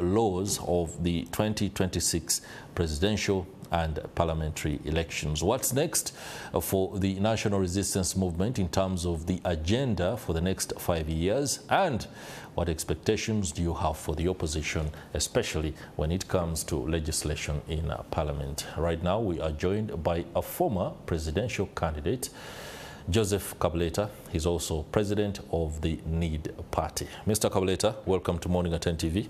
laws of the 2026 presidential and parliamentary elections. What's next for the national resistance movement in terms of the agenda for the next 5 years, and what expectations do you have for the opposition, especially when it comes to legislation in parliament? Right now we are joined by a former presidential candidate, Joseph Kabuleta. He's also president of the NEED party. Mr. Kabuleta, welcome to MorningAtNTV.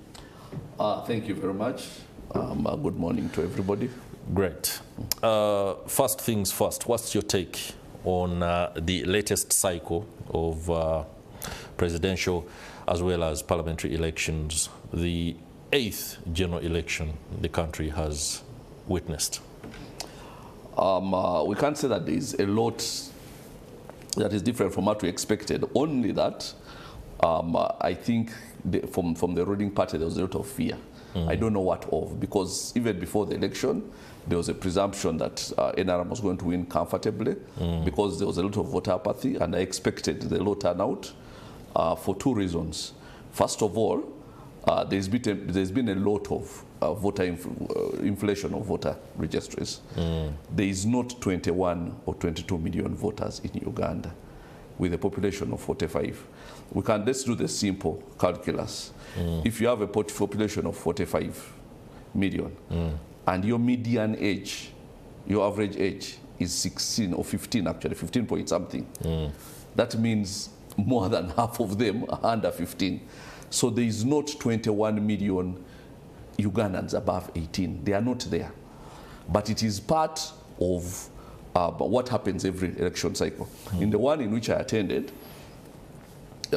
Thank you very much. Good morning to everybody. Great. First things first, what's your take on the latest cycle of presidential as well as parliamentary elections, the 8th general election the country has witnessed? We can't say that there is a lot that is different from what we expected, only that I think from the ruling party there was a lot of fear. I don't know what of, because even before the election there was a presumption that NRM was going to win comfortably because there was a lot of voter apathy, and I expected the low turnout for two reasons. First of all, there's been a lot of voter inflation of voter registries. There is not 21 or 22 million voters in Uganda with a population of 45. Let's do the simple calculus. If you have a population of 45 million and your median age, your average age is 16 or 15, actually 15 point something, that means more than half of them are under 15. So there is not 21 million Ugandans above 18. They are not there. But it is part of what happens every election cycle. In the one in which I attended, as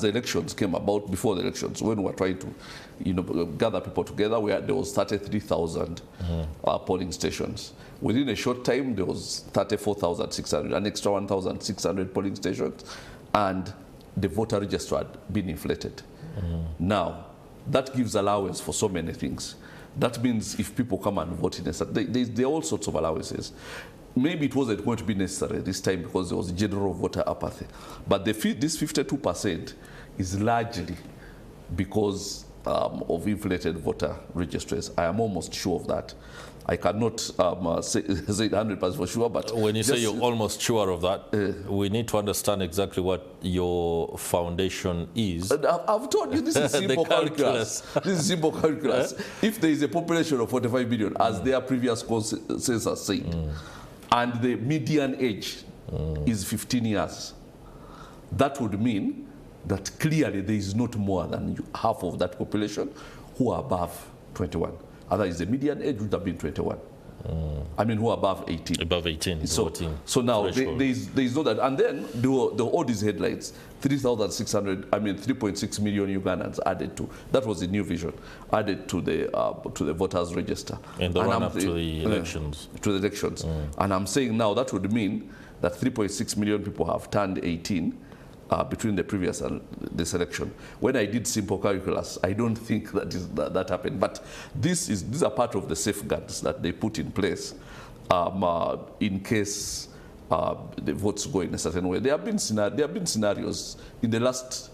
the elections came about, before the elections, when we were trying to gather people together, there was 33,000 polling stations. Within a short time, there was 34,600, an extra 1,600 polling stations, and the voter register had been inflated. Now, that gives allowance for so many things. That means if people come and vote in a certain, there are all sorts of allowances. Maybe it wasn't going to be necessary this time because there was general voter apathy. But this 52% is largely because of inflated voter registries. I am almost sure of that. I cannot say 100% for sure, but when you say you're almost sure of that, we need to understand exactly what your foundation is. I've told you this is simple calculus. This is simple calculus. If there is a population of 45 million, as their previous census said, and the median age is 15 years, that would mean that clearly there is not more than half of that population who are above 21. Otherwise, the median age would have been 21. I mean, who are above 18. Above 18. So now there is no that. And then all these headlines, 3.6 million Ugandans added to. That was the new vision, added to the voters register. In the run-up to the elections. To the elections. And I'm saying now that would mean that 3.6 million people have turned 18 between the previous and this election. When I did simple calculus, I don't think that happened. But these are part of the safeguards that they put in place in case the votes go in a certain way. There have been scenarios in the last,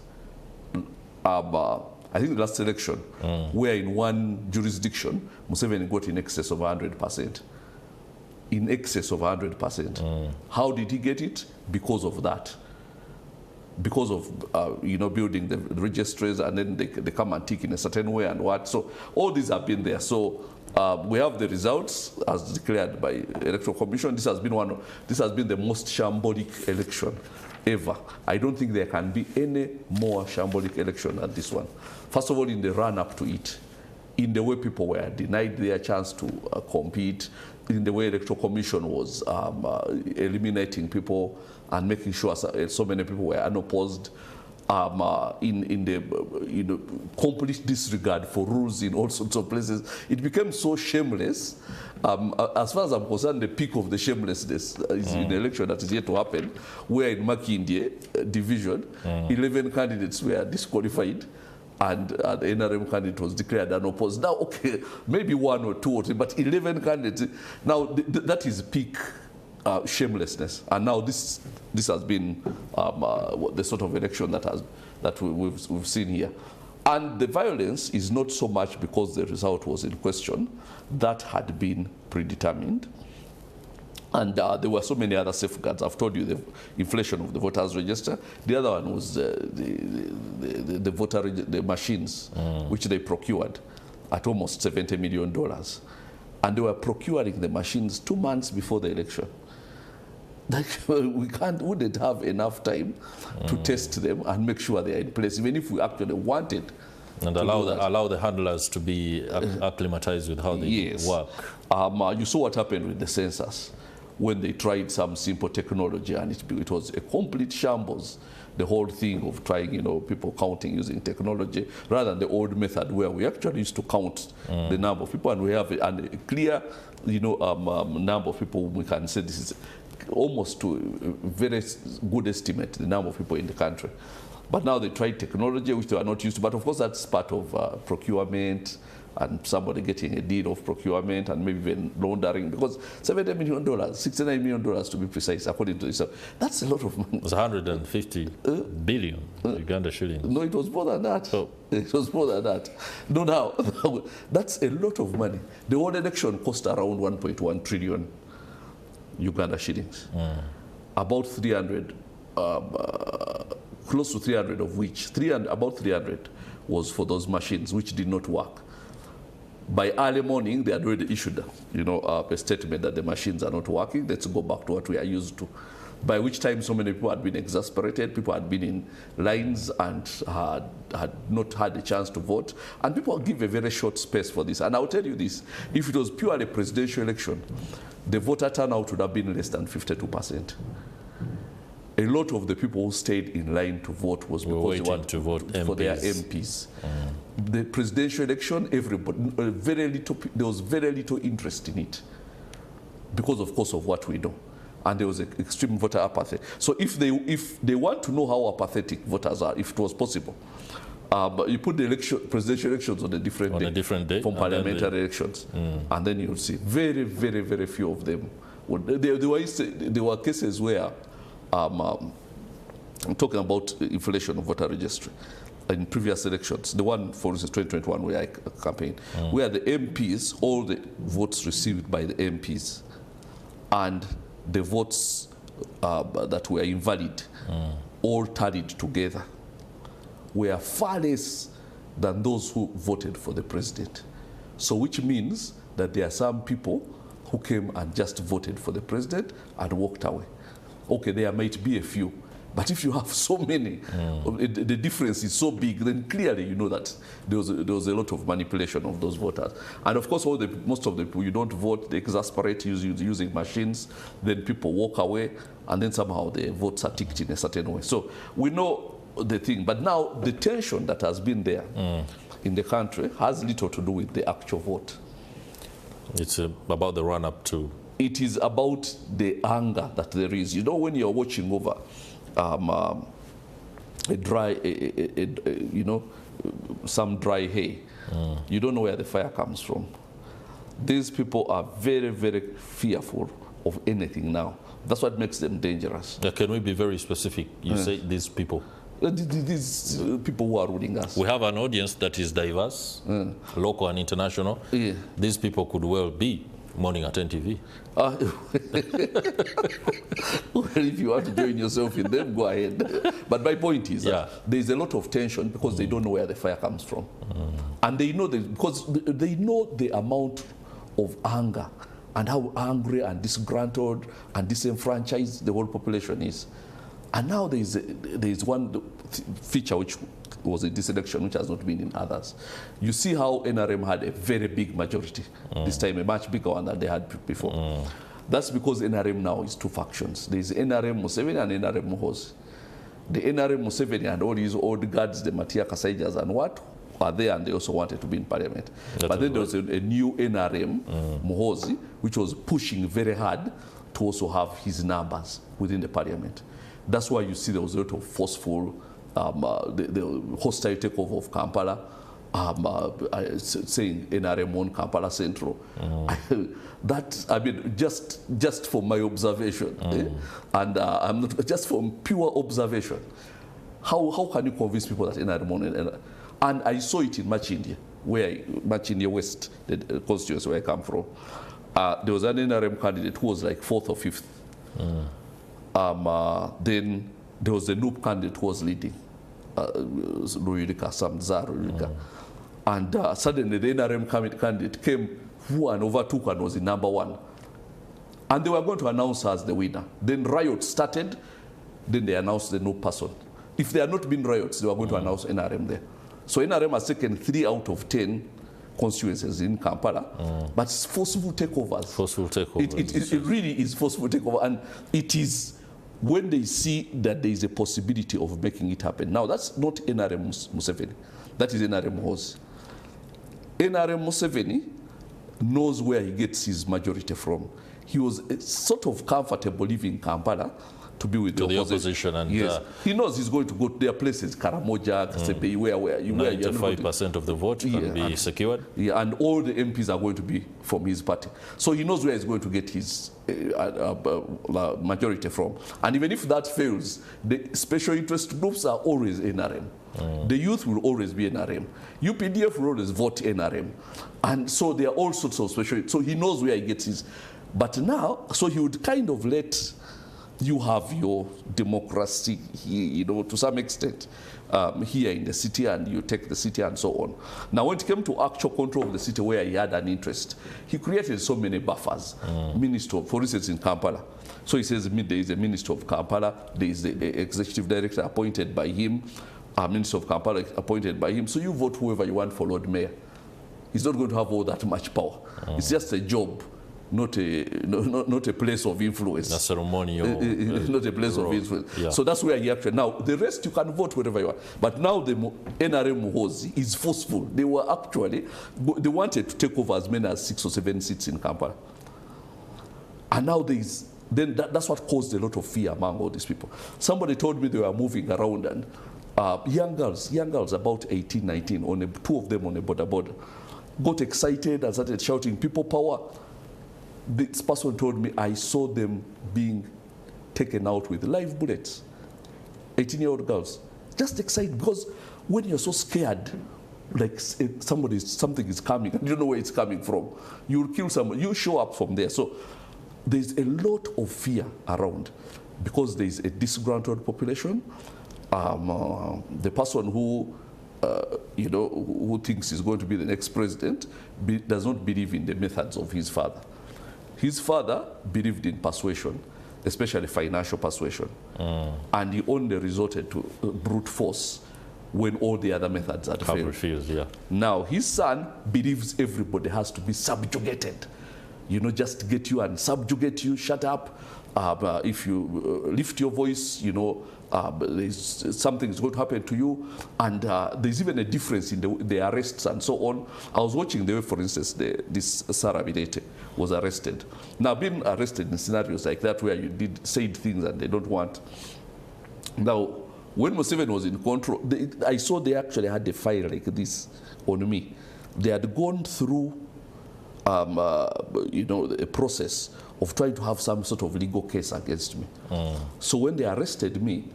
I think the last election, where in one jurisdiction, Museveni got in excess of 100%. In excess of 100%. How did he get it? Because of that. Because of building the registries, and then they come and tick in a certain way and what. So all these have been there. So we have the results as declared by Electoral Commission. This has been the most shambolic election ever. I don't think there can be any more shambolic election than this one. First of all, in the run-up to it, in the way people were denied their chance to compete, in the way Electoral Commission was eliminating people and making sure so many people were unopposed, in the complete disregard for rules in all sorts of places. It became so shameless. As far as I'm concerned, the peak of the shamelessness is in the election that is yet to happen, where in Makindye division, 11 candidates were disqualified, and the NRM candidate was declared unopposed. Now, okay, maybe one or two or three, but 11 candidates. Now, that is peak shamelessness. And now this has been the sort of election that we've seen here. And the violence is not so much because the result was in question. That had been predetermined. And there were so many other safeguards. I've told you the inflation of the voters register. The other one was the machines, which they procured at almost $70 million. And they were procuring the machines 2 months before the election. Like, we wouldn't have enough time to test them and make sure they are in place, even if we actually wanted. And allow the handlers to be acclimatized with how they work. You saw what happened with the census when they tried some simple technology, and it was a complete shambles. The whole thing of trying, people counting using technology rather than the old method where we actually used to count the number of people, and we have a clear, number of people. We can say this is almost to a very good estimate the number of people in the country. But now they tried technology which they are not used to. But of course that's part of procurement and somebody getting a deal of procurement and maybe even laundering, because $70 million, $69 million to be precise, according to this. That's a lot of money. It's 150 billion Uganda shillings. No, it was more than that. Oh. It was more than that. No, now, that's a lot of money. The whole election cost around 1.1 trillion Uganda shillings. About 300, close to 300 of which, about 300 was for those machines which did not work. By early morning, they had already issued, a statement that the machines are not working. Let's go back to what we are used to. By which time, so many people had been exasperated. People had been in lines and had not had a chance to vote. And people give a very short space for this. And I'll tell you this: if it was purely a presidential election, the voter turnout would have been less than 52%. A lot of the people who stayed in line to vote was because they wanted to vote for their MPs. The presidential election, there was very little interest in it because, of course, of what we know. And there was extreme voter apathy. So if they want to know how apathetic voters are, if it was possible, but you put the presidential elections on a different day from parliamentary elections, and then you'll see very, very, very few of them. There were cases where, I'm talking about inflation of voter registry, in previous elections, the one, for instance, 2021, where I campaigned, where the MPs, all the votes received by the MPs, and the votes that were invalid, all tallied together, were far less than those who voted for the president. So which means that there are some people who came and just voted for the president and walked away. Okay, there might be a few, but if you have so many, the difference is so big, then clearly you know that there was a lot of manipulation of those voters. And of course, most of the people, you don't vote, they exasperate using machines, then people walk away, and then somehow the votes are ticked in a certain way. So we know the thing, but now the tension that has been there in the country has little to do with the actual vote. It's about the run-up to... It is about the anger that there is. You know, when you're watching over some dry hay, you don't know where the fire comes from. These people are very, very fearful of anything now. That's what makes them dangerous. Can we be very specific? You say these people. These people who are ruling us. We have an audience that is diverse, local and international. These people could well be MorningAtNTV. Well, if you want to join yourself in them, go ahead. But my point is that there's a lot of tension because they don't know where the fire comes from. And they know because they know the amount of anger and how angry and disgruntled and disenfranchised the whole population is. And now there is one feature which was in this election which has not been in others. You see how NRM had a very big majority, this time a much bigger one than they had before. That's because NRM now is two factions. There is NRM Museveni and NRM Muhoozi. The NRM Museveni and all his old guards, the Matia Kasaijas and what, are there, and they also wanted to be in parliament. But then there was a new NRM Muhoozi, which was pushing very hard to also have his numbers within the parliament. That's why you see there was a lot of forceful, the hostile takeover of Kampala, saying NRM won Kampala Central. I mean, just from my observation, and I'm not just from pure observation. How can you convince people that NRM won? And I saw it in Machindia, Machindia West, the constituency where I come from. There was an NRM candidate who was like 4th or 5th. Then there was a NUP candidate who was leading, Ruyurika, Samzar Ruyurika. And suddenly the NRM candidate came who and overtook and was in #1. And they were going to announce her as the winner. Then riots started, then they announced the NUP person. If there had not been riots, they were going to announce NRM there. So NRM has taken 3 out of 10 constituencies in Kampala, but it's forceful takeovers. Forceful takeovers. It really is forceful takeover, and it is when they see that there is a possibility of making it happen. Now, that's not NRM Museveni. That is NRM Hosi. NRM Museveni knows where he gets his majority from. He was sort of comfortable living in Kampala to be with the opposition. And yes, he knows he's going to go to their places, Karamoja, Kasepe, where 95% of the vote can be secured. Yeah, and all the MPs are going to be from his party. So he knows where he's going to get his majority from. And even if that fails, the special interest groups are always NRM. The youth will always be NRM. UPDF will always vote NRM. And so there are all sorts of special, so he knows where he gets his. But now, so he would kind of let you have your democracy, you know, to some extent here in the city, and you take the city and so on. Now, when it came to actual control of the city where he had an interest, he created so many buffers. Minister, for instance, in Kampala. So he says there is a minister of Kampala, there is the executive director appointed by him, a minister of Kampala appointed by him. So you vote whoever you want for Lord Mayor. He's not going to have all that much power. It's just a job. Not a place of influence. A ceremonial. Not a place of influence. Yeah. So that's where he actually. Now, the rest you can vote wherever you want. But now the NRM Hosi is forceful. They were actually, they wanted to take over as many as 6 or 7 seats in Kampala. And now that's what caused a lot of fear among all these people. Somebody told me they were moving around, and young girls about 18, 19, 2 of them on a border, got excited and started shouting, "People power." This person told me, I saw them being taken out with live bullets. 18-year-old girls. Just excited, because when you're so scared, like something is coming, and you don't know where it's coming from, you'll kill someone, you show up from there. So there's a lot of fear around, because there's a disgruntled population. The person who who thinks he's going to be the next president does not believe in the methods of his father. His father believed in persuasion, especially financial persuasion, and he only resorted to brute force when all the other methods had failed. Refused, yeah. Now, his son believes everybody has to be subjugated. You know, just get you and subjugate you, shut up. If you lift your voice, you know, something is going to happen to you. And there's even a difference in the arrests and so on. I was watching the way, for instance, this Sarah Bidete was arrested. Now, being arrested in scenarios like that where you said things and they don't want. Now, when Museveni was in control, I saw they actually had a file like this on me. They had gone through a process of trying to have some sort of legal case against me. So when they arrested me,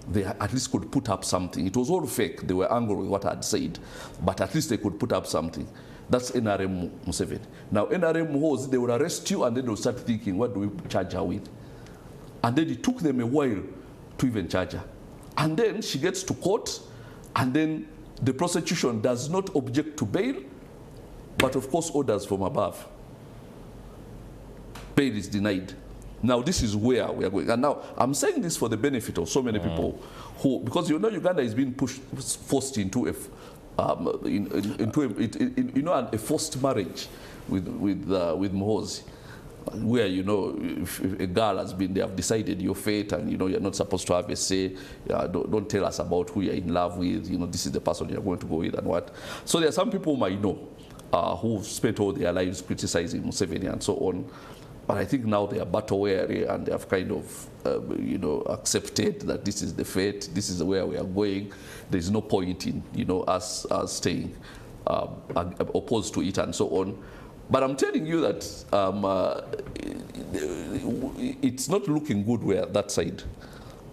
they at least could put up something. It was all fake. They were angry with what I had said, but at least they could put up something. That's NRM Museveni. Now, NRM Hosi, they would arrest you, and then they'll start thinking, what do we charge her with? And then it took them a while to even charge her. And then she gets to court, and then the prosecution does not object to bail, but of course orders from above. Bail is denied. Now, this is where we are going. And now, I'm saying this for the benefit of so many people who, because you know Uganda is being forced into a forced marriage with Muhoozi, where, you know, if a girl has been, they have decided your fate, and, you know, you're not supposed to have a say. Don't tell us about who you're in love with. You know, this is the person you're going to go with and what. So there are some people who might know who've spent all their lives criticizing Museveni and so on. But I think now they are battle weary, and they have kind of, accepted that this is the fate, this is where we are going. There's no point in, us staying opposed to it and so on. But I'm telling you that it's not looking good where that side.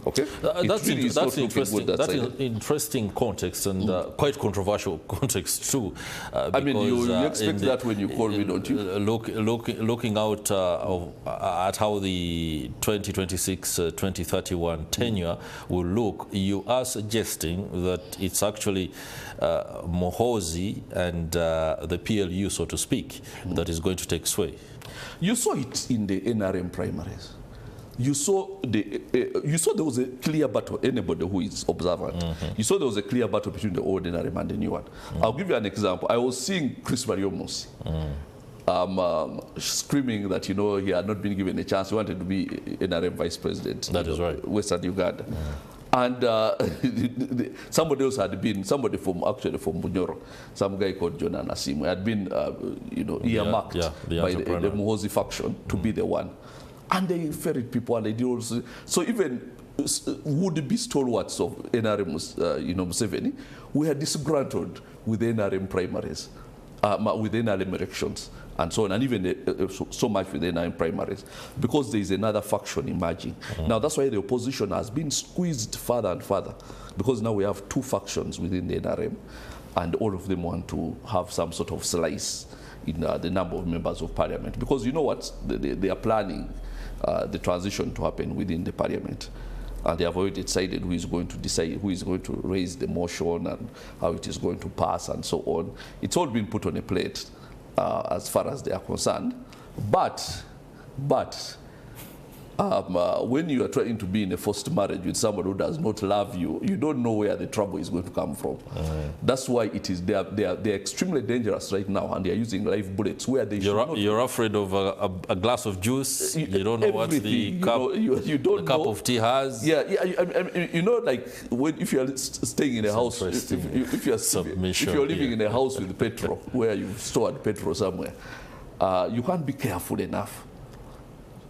Okay, That's interesting. That's an interesting context and quite controversial context too. I mean, you expect that when you call me, don't you? Looking out at how the 2026-2031 tenure will look, you are suggesting that it's actually Mohozi and the PLU, so to speak, that is going to take sway. You saw it in the NRM primaries. You saw there was a clear battle. Anybody who is observant, you saw there was a clear battle between the old NRM and the new one. I'll give you an example. I was seeing Chris Bariomusi screaming that he had not been given a chance. He wanted to be NRM vice president. That is right. Western Uganda. And somebody else had been, somebody from Bunyoro, some guy called John Anasimu, had been, earmarked by the Muhoozi faction to be the one. And they ferried people, and they did also. So even would-be stalwarts of NRM, Museveni, were disgruntled with the NRM primaries, with the NRM elections, and so on, and even so much with the NRM primaries, because there is another faction emerging. Now that's why the opposition has been squeezed further and further, because now we have two factions within the NRM, and all of them want to have some sort of slice in the number of members of parliament, because you know what, they are planning the transition to happen within the parliament. And they have already decided who is going to decide, who is going to raise the motion and how it is going to pass and so on. It's all been put on a plate as far as they are concerned. But when you are trying to be in a forced marriage with someone who does not love you, you don't know where the trouble is going to come from. That's why it is they are extremely dangerous right now, and they are using live bullets where they You're afraid of a glass of juice. You don't know what the cup, you don't the cup of tea has. Yeah, like if you are staying in a house, if you are living in a house with petrol, where you've stored petrol somewhere, you can't be careful enough.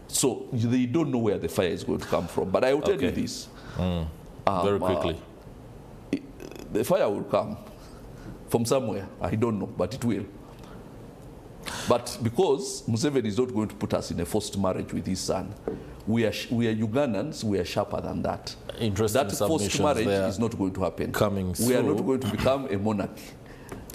So they don't know where the fire is going to come from. But I will tell you this. Very quickly. The fire will come from somewhere. I don't know, but it will. But because Museveni is not going to put us in a forced marriage with his son, we are Ugandans, we are sharper than that. That forced marriage is not going to happen. We are not going to become a monarchy.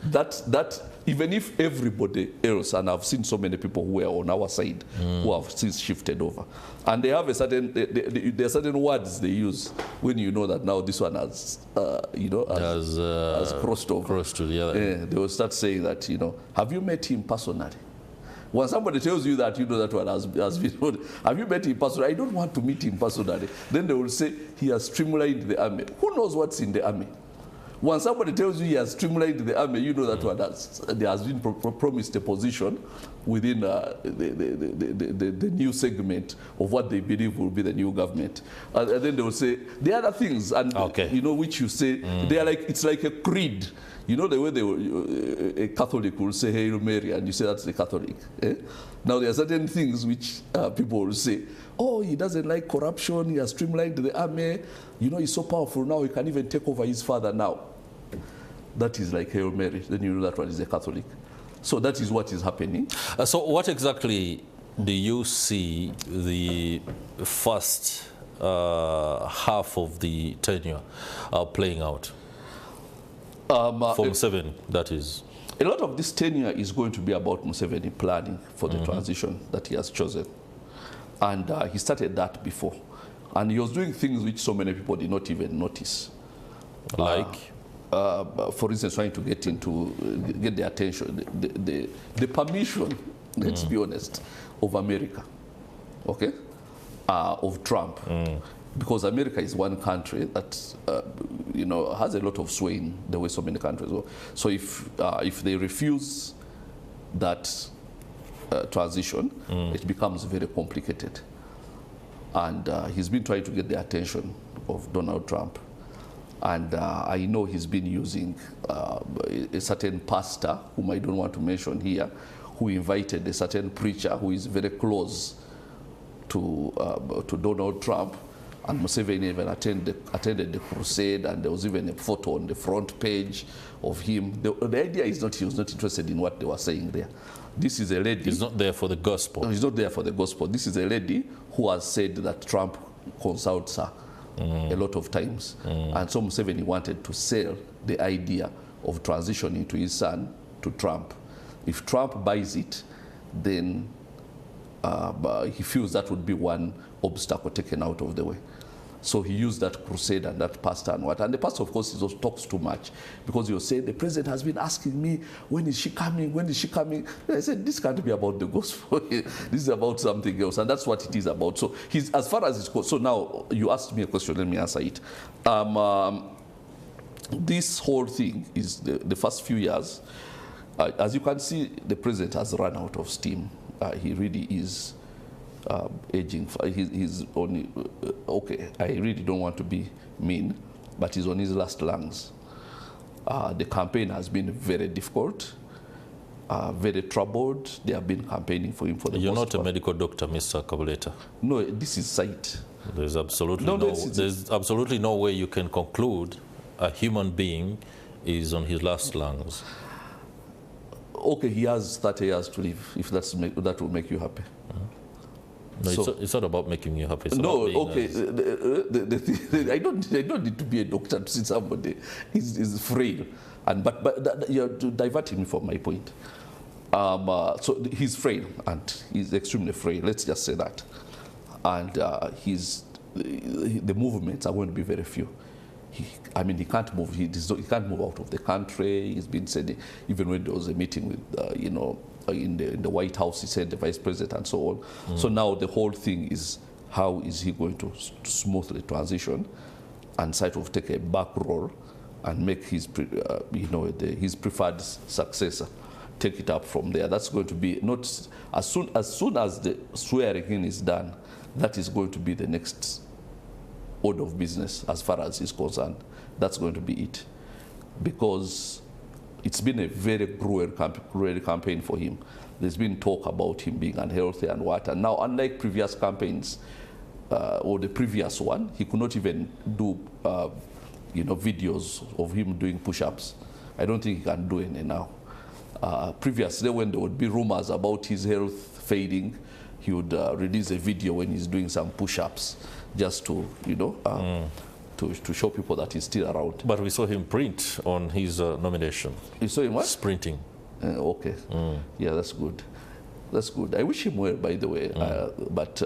That even if everybody else, and I've seen so many people who are on our side who have since shifted over, and they have a certain there are certain words they use when you know that now this one has has crossed over. Crossed to the other. They will start saying that have you met him personally? When somebody tells you that, that one has been. Have you met him personally? I don't want to meet him personally. Then they will say he has streamlined the army. Who knows what's in the army? When somebody tells you he has streamlined the army, you know that there has been promised a position within the new segment of what they believe will be the new government. And then they will say, the other things, and which you say, they are like, it's like a creed. You know the way a Catholic will say Hail Mary, and you say that's the Catholic. Now there are certain things which people will say, oh, he doesn't like corruption, he has streamlined the army, he's so powerful now, he can even take over his father now. That is like Hail Mary, then you know that one is a Catholic. So that is what is happening. So what exactly do you see the first half of the tenure playing out? For Museveni, that is. A lot of this tenure is going to be about Museveni planning for the transition that he has chosen. And he started that before. And he was doing things which so many people did not even notice. Like? For instance, trying to get the attention, the permission, let's be honest, of America, okay, of Trump. Because America is one country that has a lot of sway in the way so many countries go. So if they refuse that transition, it becomes very complicated. And he's been trying to get the attention of Donald Trump. And I know he's been using a certain pastor, whom I don't want to mention here, who invited a certain preacher who is very close to Donald Trump. And Museveni even attended the crusade, and there was even a photo on the front page of him. The idea is not he was not interested in what they were saying there. This is a lady. He's not there for the gospel. No, he's not there for the gospel. This is a lady who has said that Trump consults her a lot of times. And so Museveni wanted to sell the idea of transitioning to his son to Trump. If Trump buys it, then he feels that would be one obstacle taken out of the way. So he used that crusade and that pastor and what. And the pastor, of course, he just talks too much because he'll say, the president has been asking me, when is she coming? When is she coming? And I said, this can't be about the gospel. This is about something else. And that's what it is about. So he's, as far as it's goes, so now you asked me a question, let me answer it. This whole thing is the first few years. As you can see, the president has run out of steam. He really is aging. He's only, okay, I really don't want to be mean, but he's on his last lungs. The campaign has been very difficult, very troubled. They have been campaigning for him for the most part. You're not a medical doctor, Mr. Kabuleta. No, this is sight. There's absolutely no way you can conclude a human being is on his last lungs. Okay, he has 30 years to live, if that will make you happy. No, so, it's not about making you happy. It's no, okay. I don't need to be a doctor to see somebody is frail, but you're diverting me from my point. So he's frail, and he's extremely frail. Let's just say that, and the movements are going to be very few. I mean, he can't move. He can't move out of the country. He's been saying, even when there was a meeting with, in the White House, he said the vice president and so on. So now the whole thing is, how is he going to smoothly transition and sort of take a back role and make his, his preferred successor take it up from there. That's going to be not as soon as the swearing in is done. That is going to be the next order of business as far as he's concerned. That's going to be it, because it's been a very cruel campaign for him. There's been talk about him being unhealthy and what, and now, unlike previous campaigns or the previous one, he could not even do videos of him doing push-ups. I don't think he can do any now. Previously, when there would be rumors about his health fading, he would release a video when he's doing some push-ups, just to, to show people that he's still around. But we saw him print on his nomination. You saw him what? Sprinting. Okay. Yeah, that's good. That's good. I wish him well, by the way. But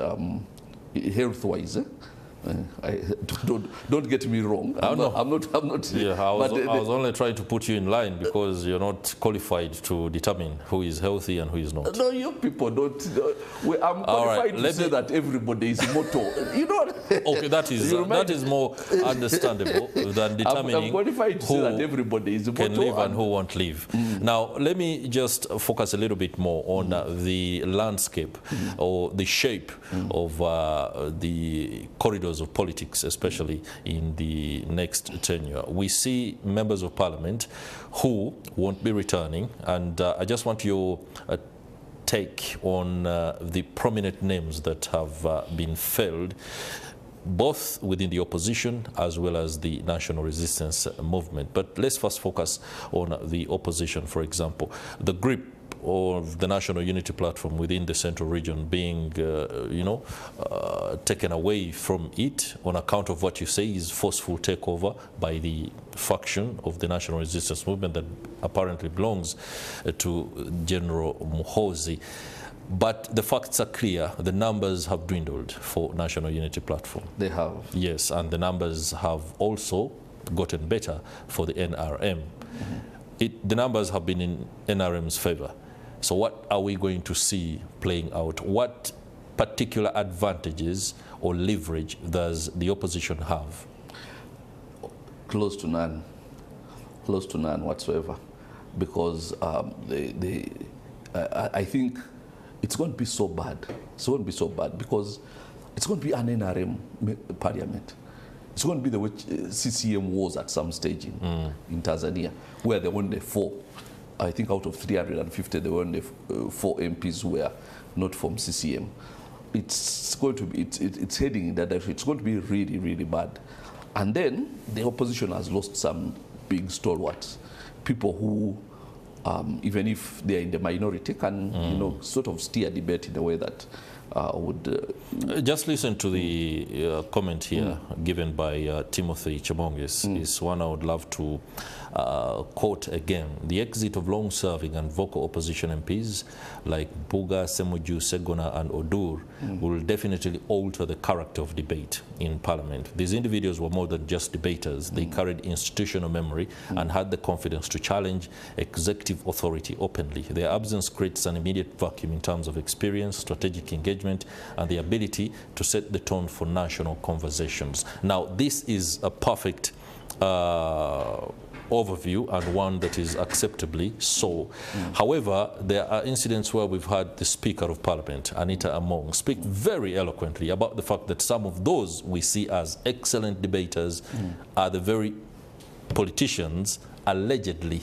health-wise, don't get me wrong. I'm not. Yeah, I was only trying to put you in line because you're not qualified to determine who is healthy and who is not. No, you people don't. I'm qualified to say that everybody is immortal. Okay, that is more understandable than determining I'm qualified to say that everybody is immortal can live and who won't live. Now, let me just focus a little bit more on the landscape or the shape of the corridors of politics, especially in the next tenure. We see members of parliament who won't be returning, and I just want your take on the prominent names that have been felled, both within the opposition as well as the national resistance movement. But let's first focus on the opposition, for example. The grip of the National Unity Platform within the Central Region being, taken away from it on account of what you say is forceful takeover by the faction of the National Resistance Movement that apparently belongs to General Muhoozi. But the facts are clear. The numbers have dwindled for National Unity Platform. They have. Yes, and the numbers have also gotten better for the NRM. The numbers have been in NRM's favor. So what are we going to see playing out? What particular advantages or leverage does the opposition have? Close to none. Close to none whatsoever. Because I think it's going to be so bad. It's going to be so bad because it's going to be an NRM parliament. It's going to be the way CCM was at some stage in Tanzania, where they won the 4. I think out of 350, there were only 4 MPs who were not from CCM. It's going to be, it's heading in that direction. It's going to be really, really bad. And then the opposition has lost some big stalwarts, people who, even if they're in the minority, can sort of steer debate in a way that would... Just listen to the comment here given by Timothy Chemongis. It's one I would love to quote again. The exit of long-serving and vocal opposition MPs like Buga, Semuju, Segona and Odur will definitely alter the character of debate in Parliament. These individuals were more than just debaters. They carried institutional memory and had the confidence to challenge executive authority openly. Their absence creates an immediate vacuum in terms of experience, strategic engagement, and the ability to set the tone for national conversations. Now, this is a perfect overview and one that is acceptably so. However, there are incidents where we've had the Speaker of Parliament, Anita Among, speak very eloquently about the fact that some of those we see as excellent debaters are the very politicians, allegedly,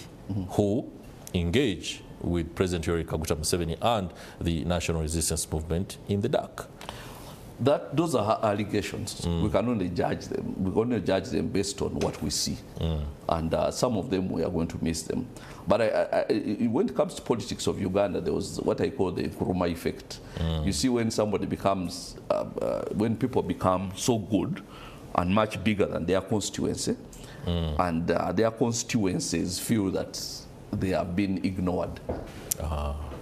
who engage with President Yoweri Kaguta Museveni and the National Resistance Movement in the dark. Those are allegations. We can only judge them. We can only judge them based on what we see. And some of them we are going to miss them. But when it comes to politics of Uganda, there was what I call the Nkrumah effect. You see, when somebody becomes, when people become so good and much bigger than their constituency, and their constituencies feel that they have been ignored.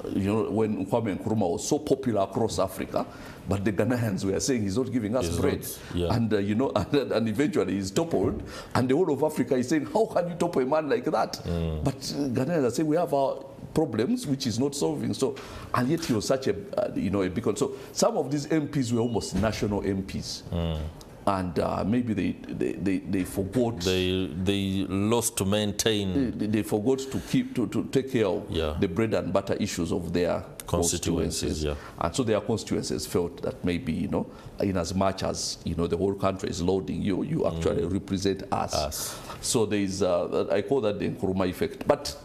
You know, when Kwame Nkrumah was so popular across Africa, but the Ghanaians were saying he's not giving us bread. And, you know, and eventually he's toppled. And the whole of Africa is saying, how can you topple a man like that? But Ghanaians are saying, we have our problems, which is not solving. So, and yet he was such a, you know, a beacon. So some of these MPs were almost national MPs. And maybe they forgot. They lost to maintain. They forgot to take care of the bread and butter issues of their constituencies. And so their constituencies felt that maybe, you know, in as much as, you know, the whole country is loading you, you actually represent us. So there is, I call that the Nkrumah effect. But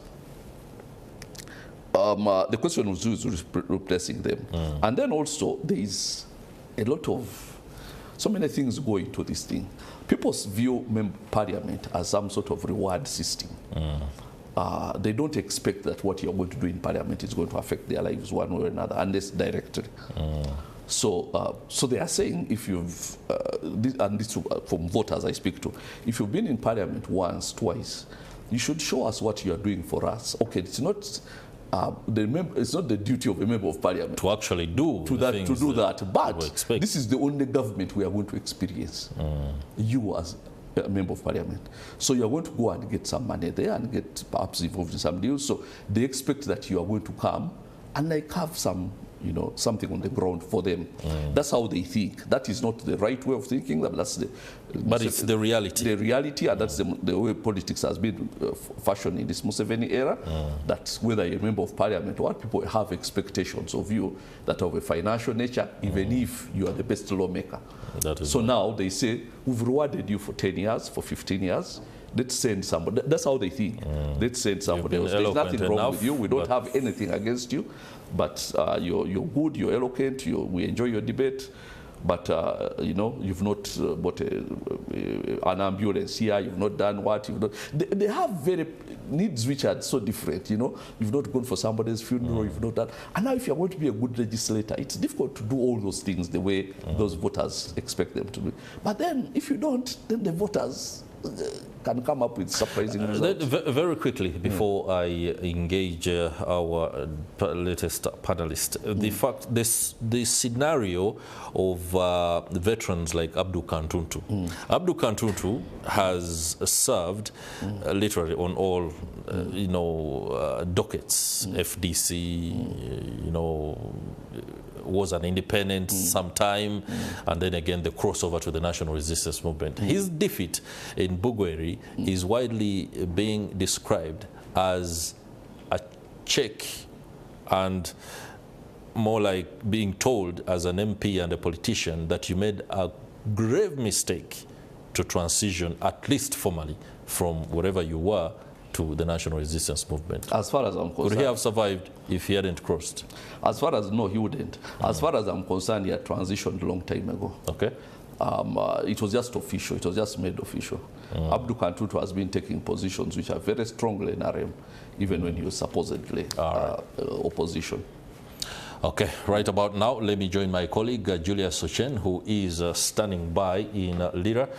the question was who is replacing them. And then also there is a lot of, so many things go into this thing. People view Parliament as some sort of reward system. They don't expect that what you're going to do in Parliament is going to affect their lives one way or another, unless directly. So they are saying, if you've, and this from voters I speak to, if you've been in Parliament once, twice, you should show us what you are doing for us. Okay, it's not it's not the duty of a member of Parliament to actually do that, but this is the only government we are going to experience. You as a member of Parliament, so you are going to go and get some money there and get perhaps involved in some deals. So they expect that you are going to come and like have some, you know, something on the ground for them. That's how they think. That is not the right way of thinking. That's but it's the reality. The reality, and that's the way politics has been fashioned in this Museveni era. That whether you're a member of Parliament or what, people have expectations of you that are of a financial nature, even if you are the best lawmaker. So now they say, we've rewarded you for 10 years, for 15 years. Let's send somebody. That's how they think. Let's send somebody else. There's nothing wrong with you. We don't have anything against you. But you're good, you're eloquent, we enjoy your debate. But, you know, you've not bought an ambulance here, you've not done what, you've not... They have very needs which are so different, you know. You've not gone for somebody's funeral, you've not done... And now if you're going to be a good legislator, it's difficult to do all those things the way those voters expect them to do. But then, if you don't, then the voters can come up with surprising results. Very quickly, before I engage our latest panelist, the fact, this scenario of veterans like Abdul Kantuntu. Abdul Kantuntu has served literally on all, you know, dockets, FDC, you know, was an independent sometime, and then again the crossover to the National Resistance Movement. His defeat in Bugweri is widely being described as a check and more like being told as an MP and a politician that you made a grave mistake to transition, at least formally, from wherever you were to the National Resistance Movement. As far as I'm concerned, would he have survived if he hadn't crossed? As far as, no, he wouldn't. As far as I'm concerned, he had transitioned a long time ago. Okay. It was just official. It was just made official. Abdul Kantuntu has been taking positions which are very strongly in RM, even when he was supposedly opposition. Okay, right about now, let me join my colleague Julia Sochen, who is standing by in Lira.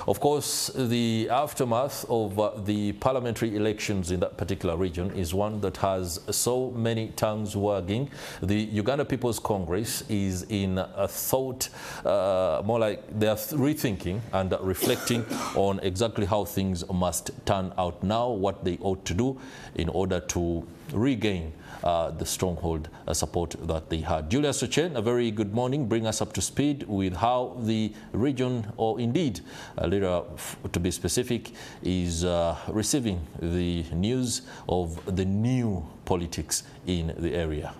Of course, the aftermath of the parliamentary elections in that particular region is one that has so many tongues wagging. The Uganda People's Congress is in a thought, more like they are rethinking and reflecting on exactly how things must turn out now, what they ought to do in order to regain the stronghold support that they had. Julia Sochen, a very good morning. Bring us up to speed with how the region, or indeed Lira to be specific, is receiving the news of the new politics in the area.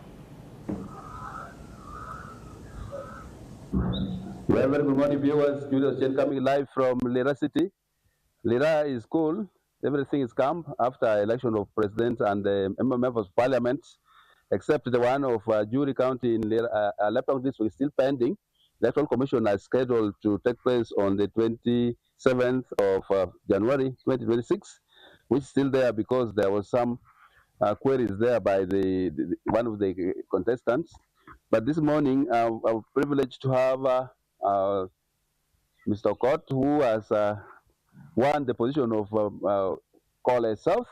Well, very good morning, viewers. Julia Sochen coming live from Lira City. Lira is cool. Everything is calm after election of president and members of parliament, except the one of Jury County in Lepong district is still pending. The Electoral Commission is scheduled to take place on the 27th of January 2026, which is still there because there was some queries there by one of the contestants. But this morning, I'm privileged to have Mr. Okot, who has won the position of Kole South.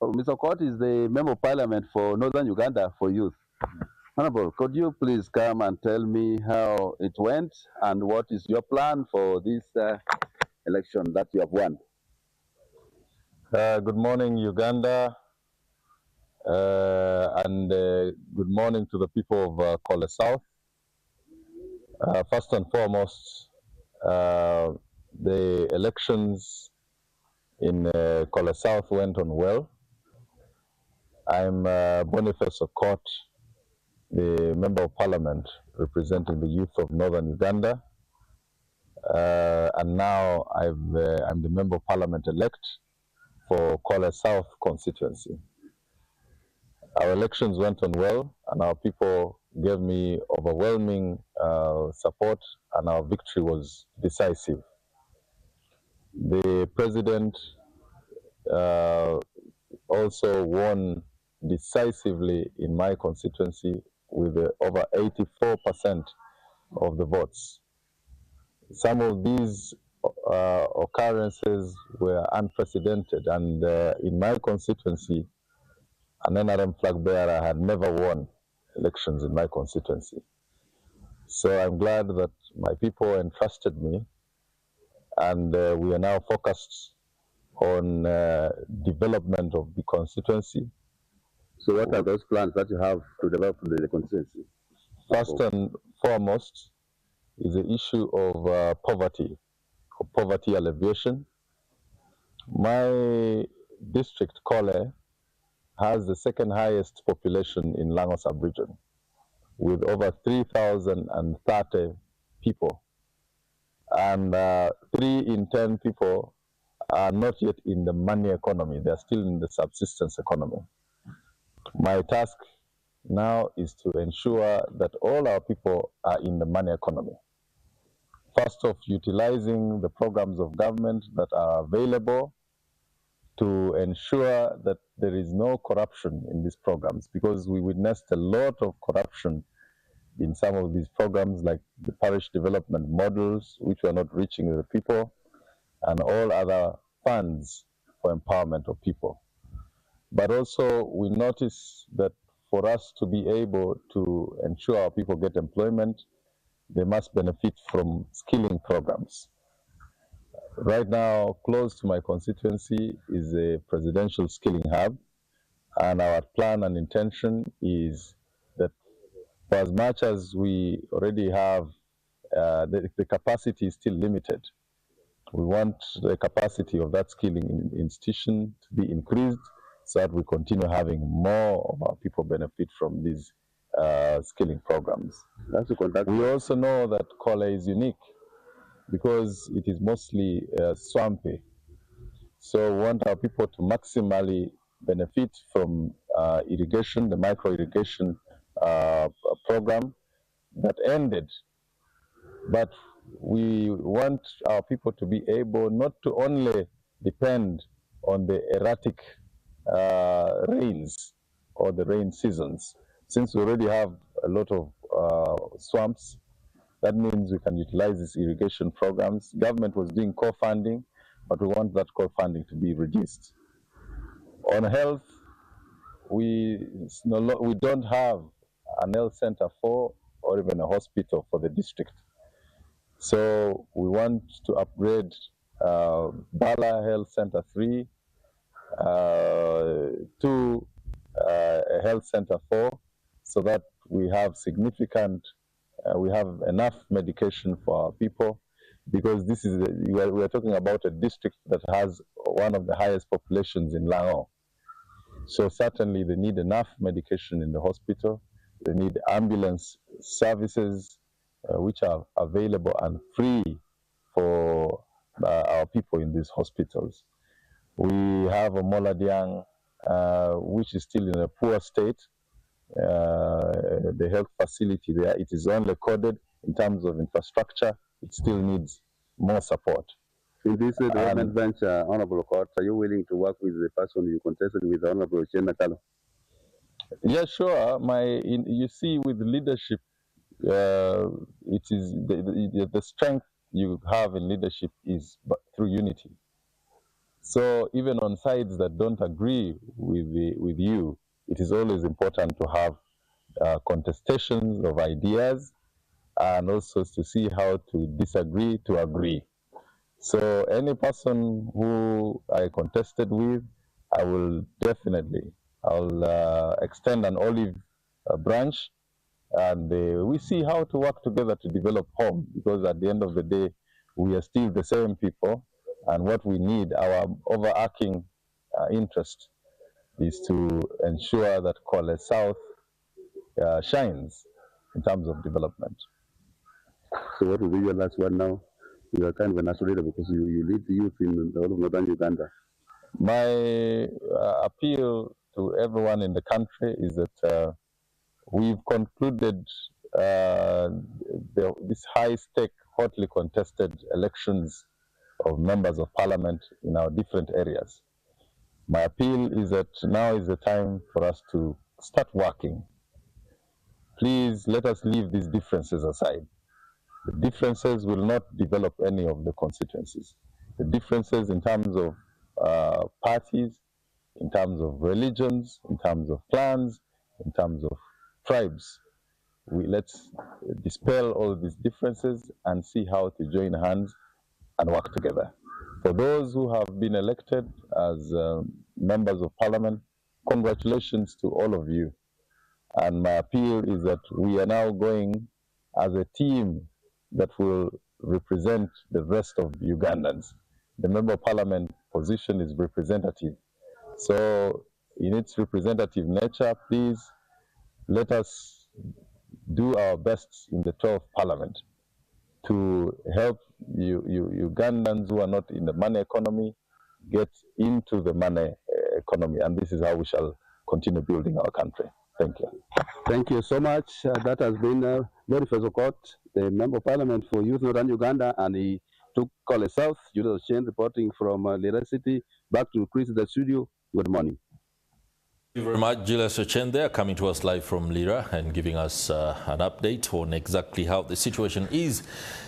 Mr. Okot is the Member of Parliament for Northern Uganda for Youth. Honorable, could you please come and tell me how it went and what is your plan for this election that you have won? Good morning, Uganda, and good morning to the people of Kole South. First and foremost, the elections in Kole South went on well. I'm Boniface Okot, the Member of Parliament representing the youth of Northern Uganda, and now I'm the Member of Parliament elect for Kole South constituency. Our elections went on well, and our people gave me overwhelming support, and our victory was decisive. The president also won decisively in my constituency with over 84% of the votes. Some of these occurrences were unprecedented, and in my constituency, an NRM flag bearer had never won elections in my constituency. So I'm glad that my people entrusted me, and we are now focused on development of the constituency. So what are those plans that you have to develop the constituency? First and foremost is the issue of poverty alleviation. My district, Kole, has the second highest population in Lango sub-region, with over 3,030 people. And 3 in 10 people are not yet in the money economy. They're still in the subsistence economy. My task now is to ensure that all our people are in the money economy. First off, utilizing the programs of government that are available to ensure that there is no corruption in these programs, because we witnessed a lot of corruption in some of these programs, like the parish development models, which were not reaching the people, and all other funds for empowerment of people. But also we notice that for us to be able to ensure our people get employment, they must benefit from skilling programs. Right now, close to my constituency is a presidential skilling hub, and our plan and intention is that for as much as we already have, the capacity is still limited. We want the capacity of that skilling institution to be increased so that we continue having more of our people benefit from these skilling programs. We also know that Kole is unique because it is mostly swampy. So we want our people to maximally benefit from irrigation, the micro-irrigation program that ended. But we want our people to be able not to only depend on the erratic rains or the rain seasons, Since we already have a lot of swamps, that means we can utilize these irrigation programs. Government was doing co-funding, but we want that co-funding to be reduced. On health, we don't have an health center for, or even a hospital for the district. So we want to upgrade Bala Health Center 3 to a Health Center 4, so that we have we have enough medication for our people, because this is we are talking about a district that has one of the highest populations in Lango. So certainly they need enough medication in the hospital. They need ambulance services which are available and free for our people in these hospitals. We have a Moladiang which is still in a poor state. The health facility there, it is only coded in terms of infrastructure. It still needs more support. In this development venture, Honorable Court, are you willing to work with the person you contested with, Honorable Chena Kalo? Yeah, sure. You see, with leadership, it is the strength you have in leadership is through unity. So even on sides that don't agree with you, it is always important to have contestations of ideas, and also to see how to disagree to agree. So any person who I contested with, I will definitely, I'll extend an olive branch, and we see how to work together to develop home, because at the end of the day, we are still the same people, and what we need, our overarching interest, is to ensure that Kwale South shines in terms of development. So what will be your last word now? You are kind of a national leader because you lead the youth in the whole of northern Uganda. My appeal to everyone in the country is that we've concluded this high-stake, hotly contested elections of members of parliament in our different areas. My appeal is that now is the time for us to start working. Please let us leave these differences aside. The differences will not develop any of the constituencies. The differences in terms of parties, in terms of religions, in terms of clans, in terms of tribes. Let's dispel all these differences and see how to join hands and work together. For those who have been elected as members of parliament, congratulations to all of you. And my appeal is that we are now going as a team that will represent the rest of Ugandans. The member of parliament position is representative. So in its representative nature, please let us do our best in the 12th parliament to help Ugandans who are not in the money economy get into the money economy. And this is how we shall continue building our country. Thank you. Thank you so much. That has been Boniface Okot, the Member of Parliament for Youth Northern Uganda, and he took Kwale South. Julius Chen reporting from Lira City. Back to Chris in the studio. Good morning. Thank you very much, Julius Ochen there, coming to us live from Lira and giving us an update on exactly how the situation is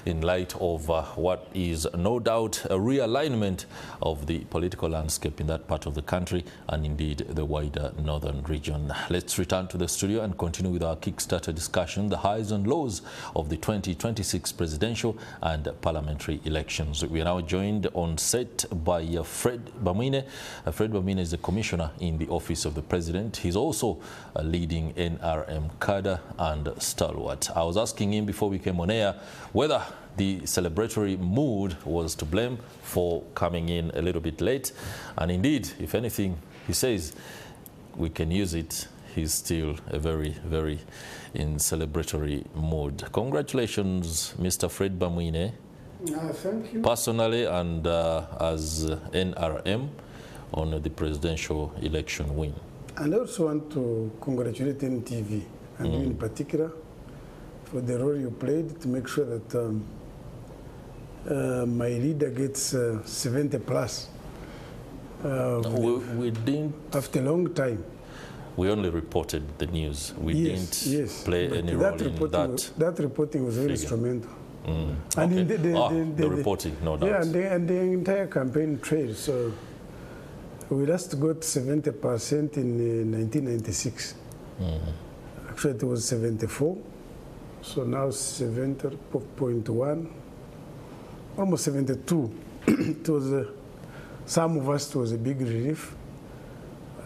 in light of what is no doubt a realignment of the political landscape in that part of the country and indeed the wider northern region. Let's return to the studio and continue with our Kickstarter discussion, the highs and lows of the 2026 presidential and parliamentary elections. We are now joined on set by Fred Bamwine. Fred Bamwine is the commissioner in the office of the president. He's also a leading NRM cadre and stalwart. I was asking him before we came on air whether the celebratory mood was to blame for coming in a little bit late. And indeed, if anything, he says we can use it. He's still a very, very in celebratory mood. Congratulations, Mr. Fred Bamwine. Thank you. Personally and as NRM on the presidential election win. And I also want to congratulate NTV, and you in particular, for the role you played to make sure that my leader gets 70 plus. We didn't. After a long time. We only reported the news. We Yes, didn't yes. play But any that role in reporting, that. that reporting was very figure. instrumental. Mm. And Okay. in The reporting, no doubt. Yeah, and the entire campaign trail. So we just got 70% in 1996. Actually, it was 74. So now 70.1, almost 72. It was some of us, it was a big relief.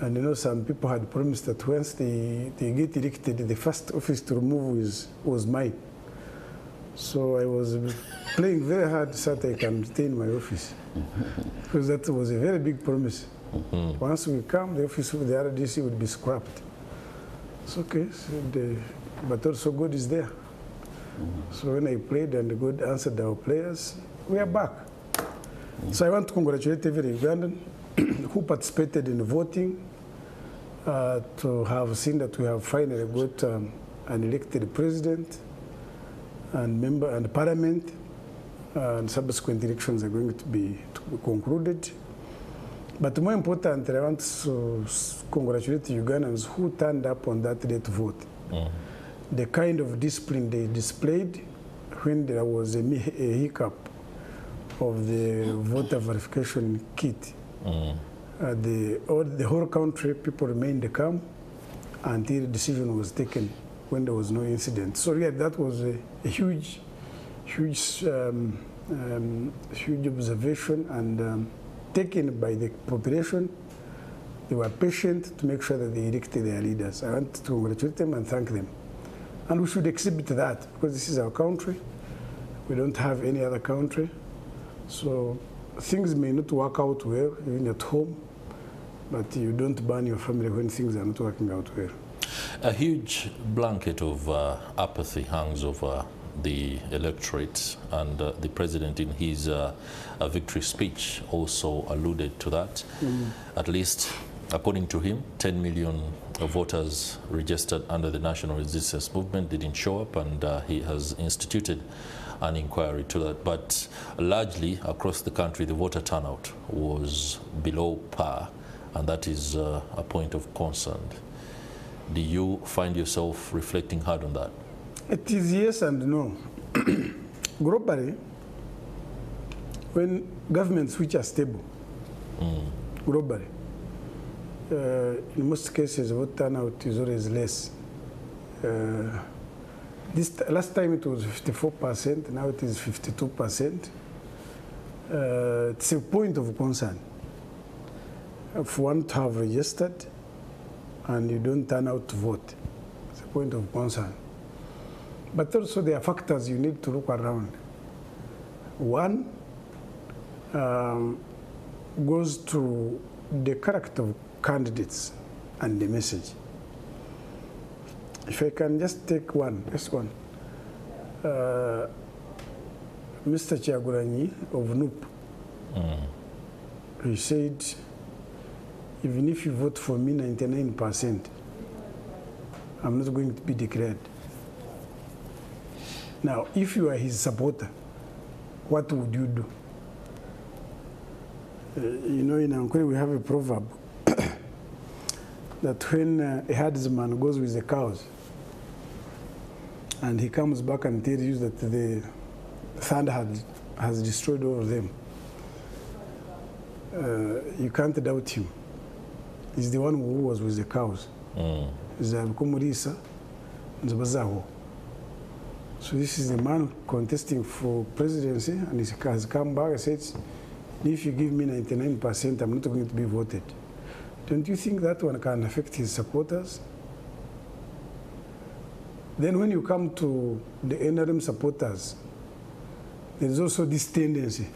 And you know, some people had promised that once they get elected, the first office to remove was mine. So I was playing very hard so that I can retain my office. Because that was a very big promise. Once we come, the office of the RDC would be scrapped. It's okay, so but also God is there. So when I played and God answered our prayers, we are back. So I want to congratulate every Ugandan who participated in voting to have seen that we have finally got an elected president and member and parliament, and subsequent elections are going to be concluded. But more importantly, I want to congratulate Ugandans who turned up on that day to vote. The kind of discipline they displayed when there was a hiccup of the voter verification kit. The whole country, people remained calm until the decision was taken when there was no incident. So yeah, that was a huge observation and taken by the population. They were patient to make sure that they elected their leaders. I want to congratulate them and thank them. And we should exhibit that because this is our country. We don't have any other country. So things may not work out well, even at home, but you don't burn your family when things are not working out well. A huge blanket of apathy hangs over the electorate, and the president in his victory speech also alluded to that. At least, according to him, 10 million voters registered under the National Resistance Movement didn't show up, and he has instituted an inquiry to that. But largely across the country, the voter turnout was below par, and that is a point of concern. Do you find yourself reflecting hard on that? It is yes and no. Globally, when governments which are stable, globally, in most cases, vote turnout is always less. Last time it was 54%, now it is 52%. It's a point of concern. If one to have registered and you don't turn out to vote, it's a point of concern. But also there are factors you need to look around. One goes to the character of candidates and the message. If I can just take this one. Mr. Kyagulanyi of NUP, he said, even if you vote for me 99%, I'm not going to be declared. Now, if you are his supporter, what would you do? You know, in Ankole we have a proverb that when a herdsman goes with the cows and he comes back and tells you that the thunder has destroyed all of them, you can't doubt him. He's the one who was with the cows. So this is the man contesting for presidency, and he has come back and said, if you give me 99%, I'm not going to be voted. Don't you think that one can affect his supporters? Then when you come to the NRM supporters, there's also this tendency,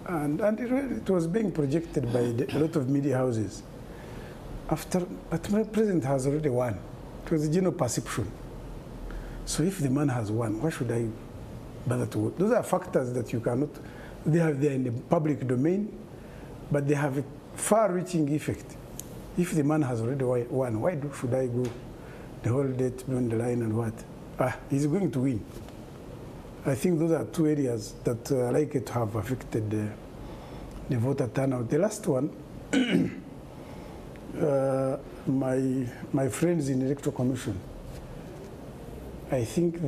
and it was being projected by a lot of media houses. But my president has already won. It was a general perception. So if the man has won, why should I bother to vote? Those are factors that you cannot, they're in the public domain, but they have a far-reaching effect. If the man has already won, why should I go the whole day down the line and what? He's going to win. I think those are two areas that are likely to have affected the voter turnout. The last one My friends in Electoral Commission, I think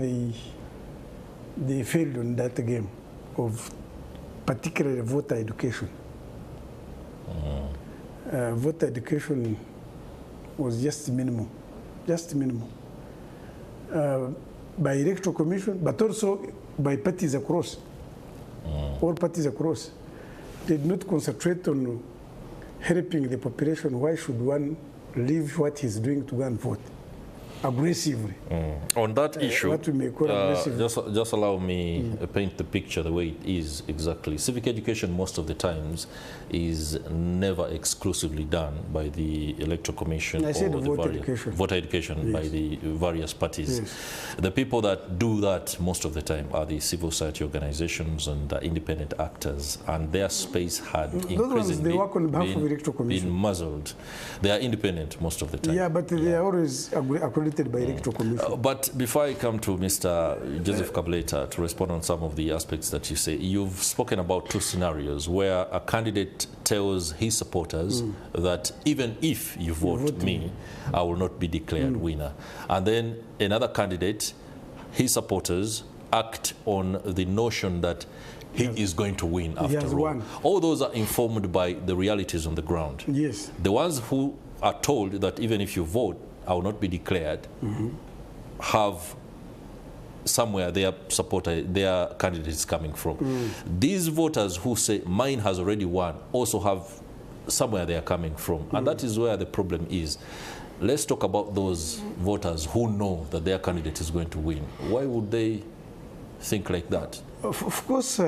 they failed on that game of particularly voter education. Voter education was just minimal, by Electoral Commission, but also by parties across, all parties across. They did not concentrate on helping the population. Why should one leave what he's doing to go and vote aggressively? On that issue, what we may call aggressive. just allow me paint the picture the way it is exactly. Civic education most of the times is never exclusively done by the Electoral Commission I said or the voter education yes. by the various parties. Yes. The people that do that most of the time are the civil society organizations and independent actors, and their space had increasingly they work on behalf of Electoral Commission. been muzzled. They are independent most of the time. Yeah, but they are always accredited by Electoral Commission. But before I come to Mr. Joseph Kabuleta to respond on some of the aspects that you say, you've spoken about two scenarios where a candidate tells his supporters that even if you vote me, I will not be declared winner. And then another candidate, his supporters act on the notion that he is going to win after all. Won. All those are informed by the realities on the ground. Yes. The ones who are told that even if you vote, I will not be declared, have somewhere their supporter, their candidate is coming from. These voters who say mine has already won also have somewhere they are coming from. And that is where the problem is. Let's talk about those voters who know that their candidate is going to win. Why would they think like that? Of course,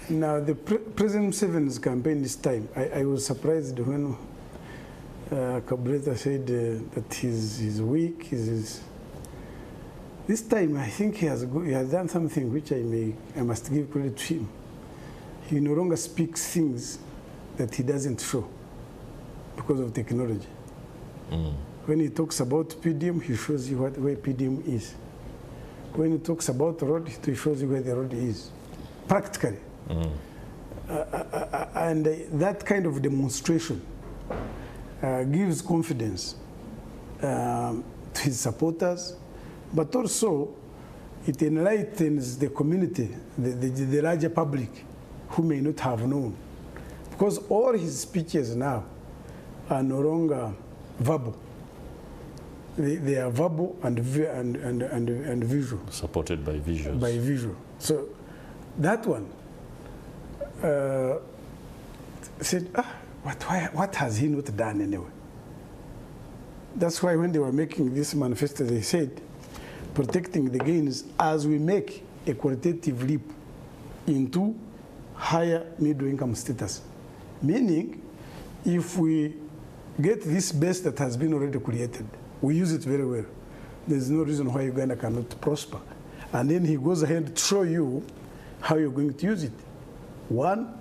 now the President Museveni's campaign this time, I was surprised when Kabuleta said that he's weak. This time, I think he has done something which I must give credit to him. He no longer speaks things that he doesn't show because of technology. When he talks about PDM, he shows you where PDM is. When he talks about the road, he shows you where the road is, practically. And that kind of demonstration gives confidence to his supporters, but also it enlightens the community, the larger public, who may not have known. Because all his speeches now are no longer verbal. They are verbal and visual. Supported by visuals. By visual. So that one said, what has he not done anyway? That's why when they were making this manifesto, they said, protecting the gains as we make a qualitative leap into higher middle income status. Meaning, if we get this base that has been already created, we use it very well, there's no reason why Uganda cannot prosper. And then he goes ahead to show you how you're going to use it. One,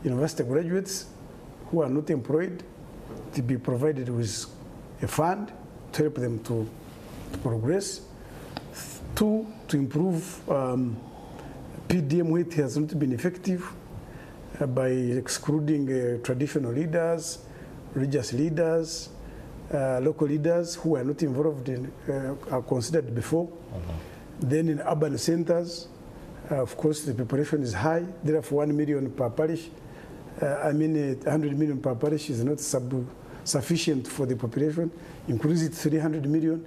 university graduates who are not employed to be provided with a fund to help them to progress. Two, to improve PDM where it has not been effective by excluding traditional leaders, religious leaders, local leaders who are not involved in, are considered before. Then in urban centers, of course, the population is high. Therefore, 1 million per parish. 100 million per parish is not sufficient for the population. Increase it 300 million.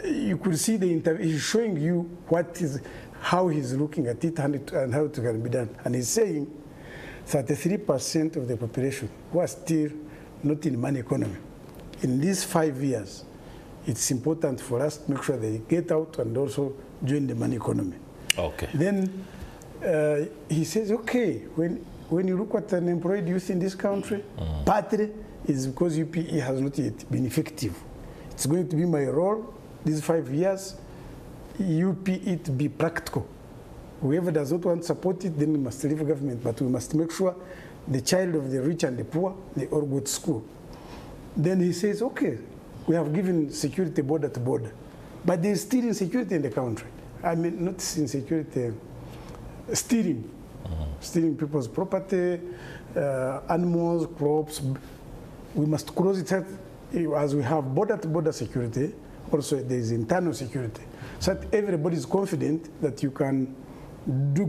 You could see the interview. He's showing you how he's looking at it and how it can be done. And he's saying 33% of the population who are still not in money economy. In these 5 years, it's important for us to make sure they get out and also join the money economy. Okay. Then he says, okay, when you look at unemployed youth in this country, partly is because UPE has not yet been effective. It's going to be my role these 5 years, UPE to be practical. Whoever does not want to support it, then we must leave government, but we must make sure the child of the rich and the poor, they all go to school. Then he says, okay, we have given security border to border, but there's still insecurity in the country. I mean, not insecurity, stealing people's property, animals, crops, we must close it out as we have border-to-border security. Also, there is internal security, so that everybody is confident that you can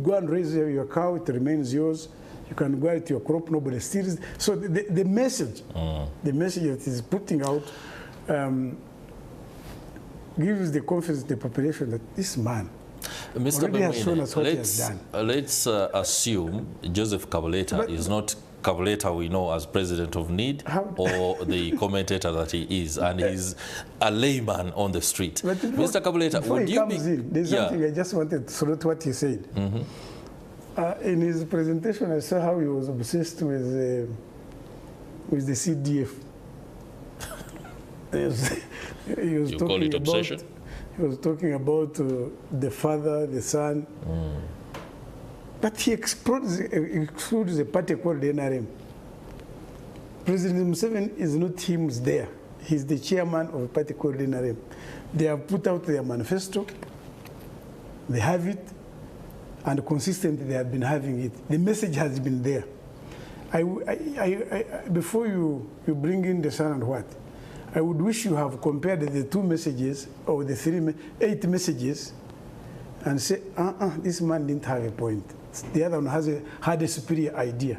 go and raise your cow, it remains yours. You can go out your crop, nobody steals. So the message that is putting out gives the confidence to the population that this man already has shown us what he has done. Let's assume Joseph Kabuleta is not Kabuleta we know as president of NEED or the commentator that he is, and he's a layman on the street. Mr. Kabuleta, would you be... There's something I just wanted to salute what he said. In his presentation, I saw how he was obsessed with the CDF. He was you talking call it obsession? About, he was talking about the father, the son. But he excludes a party called the NRM. President Museveni is not him there. He's the chairman of a party called the NRM. They have put out their manifesto. They have it. And consistently they have been having it. The message has been there. Before you bring in the son and what, I would wish you have compared the 2 messages or the 8 messages and say, this man didn't have a point. The other one had a superior idea.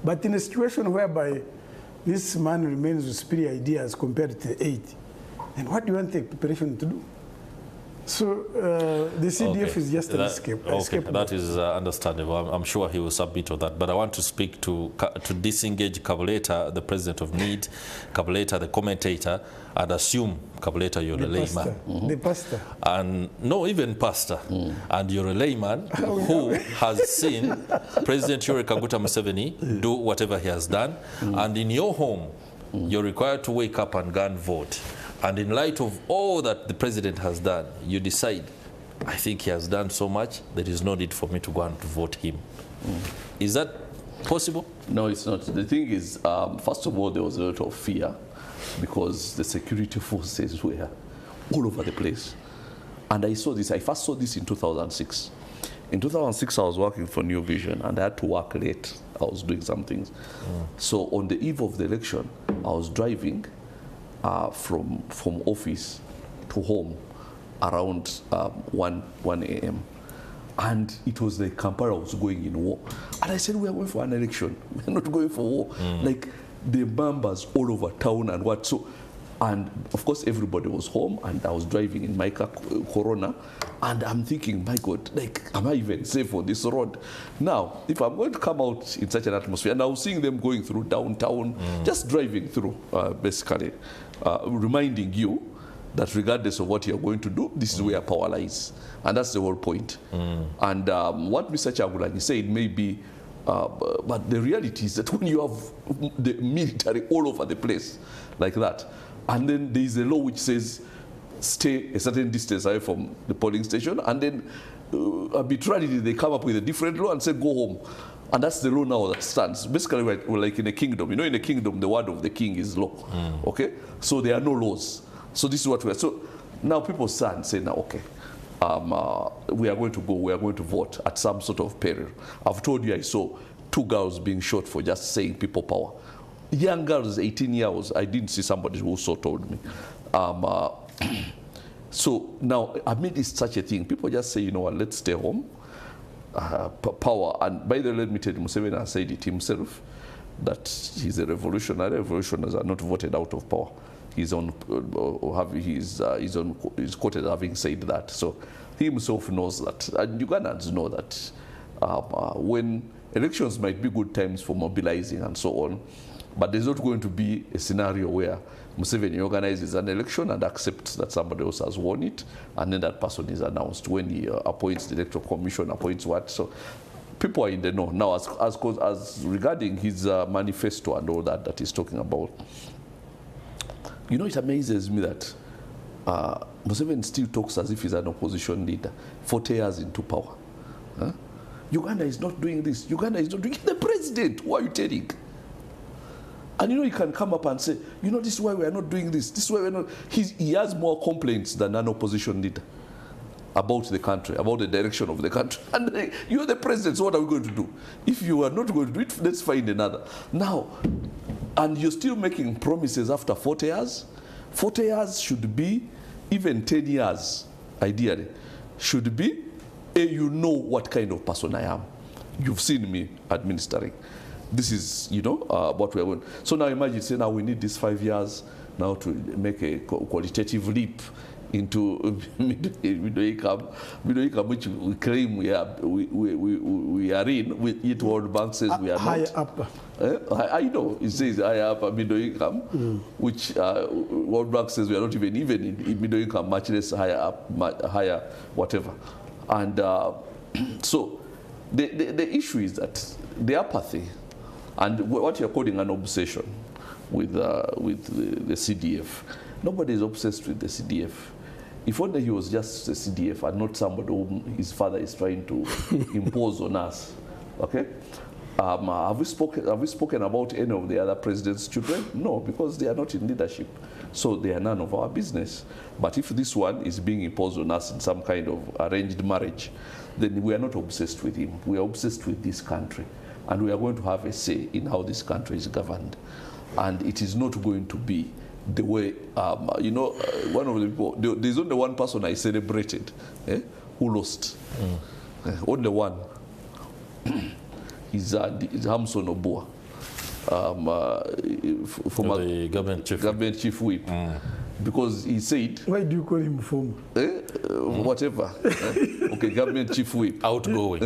But in a situation whereby this man remains with superior ideas compared to the 8, then what do you want the population to do? So the CDF is just an escape. Okay, that is understandable. I'm sure he will submit on that. But I want to speak to disengage Kabuleta, the president of NEED, Kabuleta, the commentator, and assume, Kabuleta, you're a layman. The pastor. And no, even pastor. And you're a layman who has seen President Yoweri Kaguta Museveni do whatever he has done. And in your home, you're required to wake up and go and vote. And in light of all that the president has done, you decide, I think he has done so much, there is no need for me to go and vote him. Is that possible? No, it's not. The thing is, first of all, there was a lot of fear because the security forces were all over the place. And I first saw this in 2006. In 2006, I was working for New Vision, and I had to work late. I was doing some things. So on the eve of the election, I was driving from office to home around 1 a.m. And it was like Kampala was going in war. And I said, we are going for an election. We're not going for war. Like the members all over town and what. So, and of course, everybody was home, and I was driving in my car, Corona, and I'm thinking, my God, like, am I even safe on this road? Now, if I'm going to come out in such an atmosphere, and I was seeing them going through downtown, just driving through, basically, reminding you that regardless of what you're going to do, this is where power lies. And that's the whole point. And what Mr. Chagulanyi said may be, but the reality is that when you have the military all over the place like that, and then there is a law which says stay a certain distance away from the polling station, and then arbitrarily they come up with a different law and say go home. And that's the law now that stands. Basically, we're like in a kingdom. You know, in a kingdom, the word of the king is law. Okay? So there are no laws. So this is what we are. So now people stand and say, now, okay, we are going to go, we are going to vote at some sort of peril. I've told you I saw 2 girls being shot for just saying people power. Young girls, 18 years, I didn't see somebody who so told me. So now, amidst such a thing, people just say, you know what, let's stay home. Power, and by the way, let me tell you, Museveni has said it himself, that he's a revolutionary. Revolutionaries are not voted out of power. He's quoted having said that. So he himself knows that, and Ugandans know that when elections might be good times for mobilizing and so on, but there's not going to be a scenario where Museveni organizes an election and accepts that somebody else has won it, and then that person is announced when he appoints the Electoral Commission, appoints what. So people are in the know. Now, as regarding his manifesto and all that he's talking about, you know, it amazes me that Museveni still talks as if he's an opposition leader, 40 years into power. Huh? Uganda is not doing this. Uganda is not doing it. The president, who are you telling? And you know, he can come up and say, you know, this is why we are not doing this. This is why we're not. He has more complaints than an opposition leader about the country, about the direction of the country. And you're the president, so what are we going to do? If you are not going to do it, let's find another. Now, And you're still making promises after 40 years. 40 years should be, even 10 years, ideally, should be, you know what kind of person I am. You've seen me administering. This is, you know, what we are going. So now imagine, say, now we need this 5 years now to make a qualitative leap into middle income, which we claim we are in. Yet World Bank says we are higher not. up. I know it says higher upper middle income, which World Bank says we are not even in middle income, much less higher up, higher whatever. And so the issue is that the apathy and what you're calling an obsession with the CDF. Nobody is obsessed with the CDF. If only he was just a CDF and not somebody whom his father is trying to impose on us. Okay? Have we spoken about any of the other president's children? No, because they are not in leadership. So they are none of our business. But if this one is being imposed on us in some kind of arranged marriage, then we are not obsessed with him. We are obsessed with this country. And we are going to have a say in how this country is governed. And it is not going to be the way, you know, one of the people, there's only one person I celebrated who lost. Only one. He's Hamson Obua, former the government chief whip. Because he said... Why do you call him former? Whatever. Okay, government chief whip. Outgoing.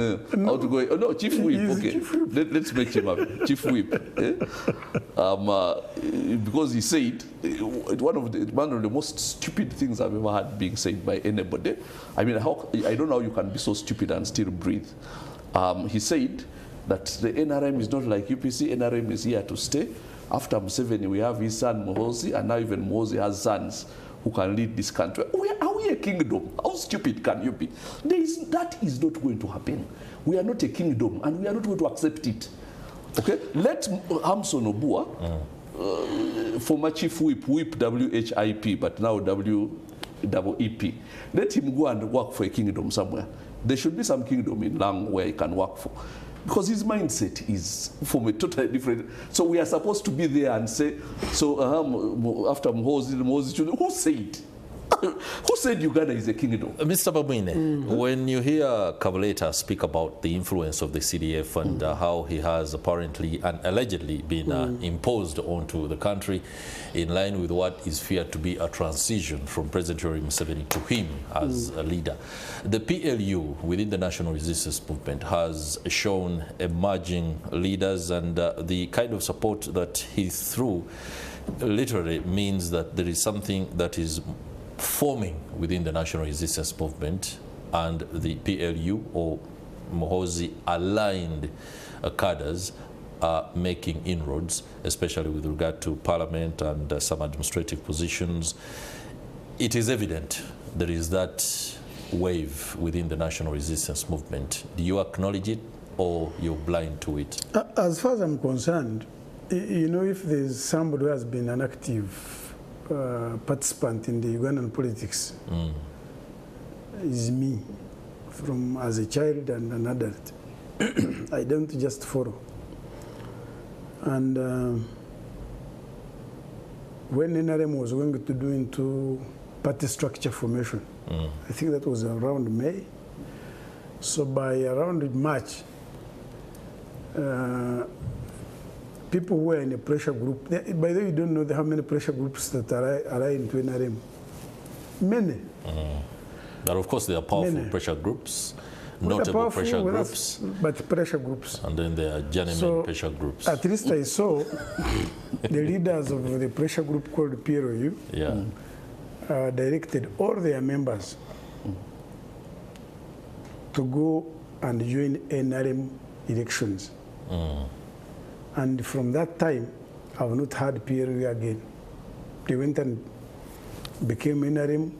Outgoing. Oh, no, chief whip. Okay. Chief whip. Let's make him up. Chief whip. Because he said one of the most stupid things I've ever had being said by anybody. I mean, I don't know how you can be so stupid and still breathe. He said that the NRM is not like UPC. NRM is here to stay. After Museveni, we have his son Mohozi, and now even Mohozi has sons who can lead this country. Are we a kingdom? How stupid can you be? That is not going to happen. We are not a kingdom, and we are not going to accept it. Okay? Let Hamson Obua, former chief whip, WHIP, but now WEP, let him go and work for a kingdom somewhere. There should be some kingdom in Lang where he can work for. Because his mindset is from a totally different... So we are supposed to be there and say, so after Mohozi, who said? Who said Uganda is a kingdom? Mr. Babwine, when you hear Kabuleta speak about the influence of the CDF and how he has apparently and allegedly been imposed onto the country in line with what is feared to be a transition from President Yoweri Museveni to him as a leader, the PLU within the National Resistance Movement has shown emerging leaders, and the kind of support that he threw literally means that there is something that is forming within the National Resistance Movement, and the PLU or Mohozi aligned cadres are making inroads, especially with regard to parliament and some administrative positions. It is evident there is that wave within the National Resistance Movement. Do you acknowledge it, or you're blind to it? As far as I'm concerned, you know, if there's somebody who has been an active participant in the Ugandan politics, is me, from as a child and an adult. I don't just follow. And when NRM was going to do into party structure formation, I think that was around May. So by around March, people who were in a pressure group, by the way, you don't know how many pressure groups that are into NRM. Many. But of course, there are powerful pressure groups, notable pressure groups. But pressure groups. And then there are journeyman pressure groups. At least I saw the leaders of the pressure group called PLU directed all their members to go and join NRM elections. And from that time, I have not had PLU again. They went and became NRM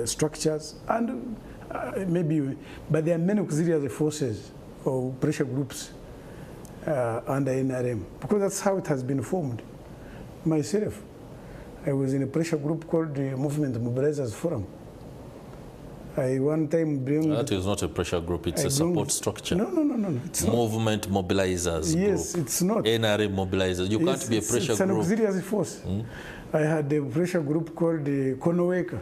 structures, and maybe, but there are many auxiliary forces or pressure groups under NRM, because that's how it has been formed. Myself, I was in a pressure group called the Movement Mobilizers Forum. I one time bring... That is not a pressure group, it's a support structure. No, it's Movement mobilizers Yes, group. it's not. NRA mobilizers. You can't be a pressure it's group. It's an auxiliary force. I had a pressure group called the Konoweka.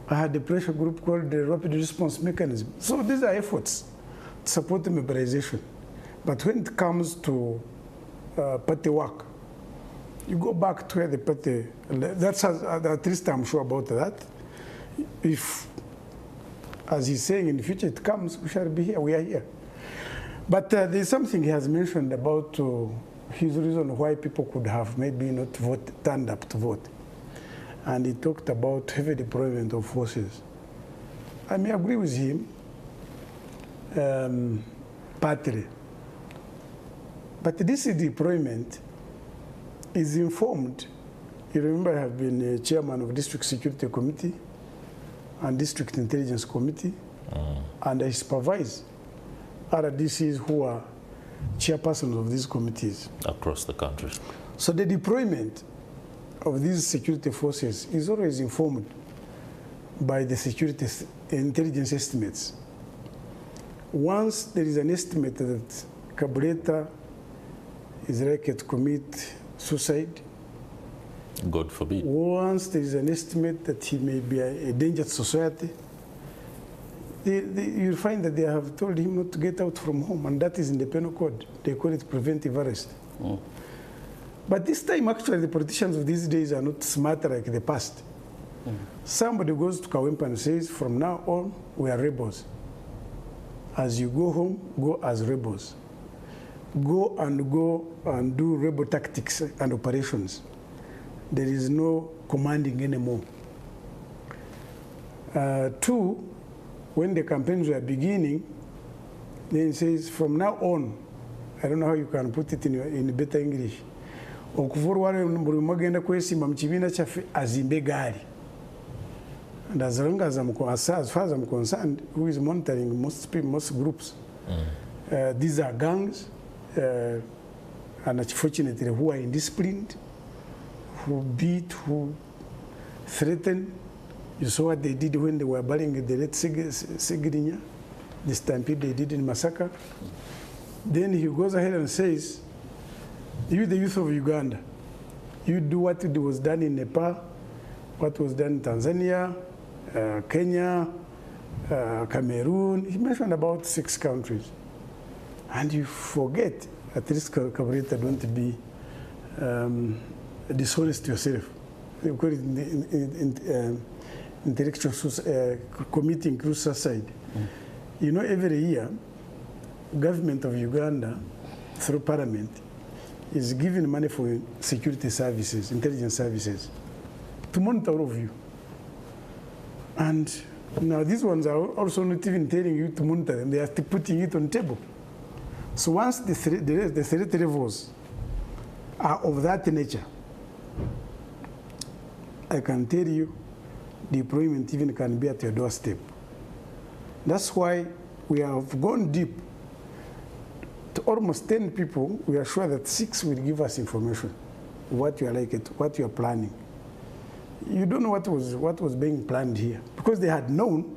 I had a pressure group called the Rapid Response Mechanism. So these are efforts to support the mobilization. But when it comes to party work, you go back to where the party, that's at least I'm sure about that. If, as he's saying, in the future it comes, we shall be here, we are here. But there's something he has mentioned about his reason why people could have maybe not turned up to vote. And he talked about heavy deployment of forces. I may agree with him, partly. But this deployment is informed. You remember I have been chairman of District Security Committee and District Intelligence Committee, and I supervise RDCs who are chairpersons of these committees. Across the country. So the deployment of these security forces is always informed by the security intelligence estimates. Once there is an estimate that Carburetor is likely to commit suicide, God forbid. once there is an estimate that he may be a danger to society, you'll find that they have told him not to get out from home, and that is in the penal code. They call it preventive arrest. But this time, actually, the politicians of these days are not smarter like the past. Somebody goes to Kawempa and says, from now on, we are rebels. As you go home, go as rebels. Go and do rebel tactics and operations. There is no commanding anymore. Two, when the campaigns were beginning, then it says, from now on, I don't know how you can put it in better English, and as long as as far as I'm concerned, who is monitoring most groups, these are gangs, and unfortunately, who are indisciplined, who beat, who threaten. You saw what they did when they were burying the late Segirinya, the stampede they did in Masaka. Then he goes ahead and says, you, the youth of Uganda, you do what was done in Nepal, what was done in Tanzania, Kenya, Cameroon. He mentioned about 6 countries. And you forget, at least Carburetor, don't be dishonest yourself. They call it intellectual committing suicide. You know, every year, government of Uganda, through parliament, is giving money for security services, intelligence services, to monitor all of you. And now these ones are also not even telling you to monitor them, they are putting it on the table. So once the threat levels are of that nature, I can tell you, deployment even can be at your doorstep. That's why we have gone deep. To almost 10 people, we are sure that 6 will give us information, what you are like, what you are planning. You don't know what was being planned here, because they had known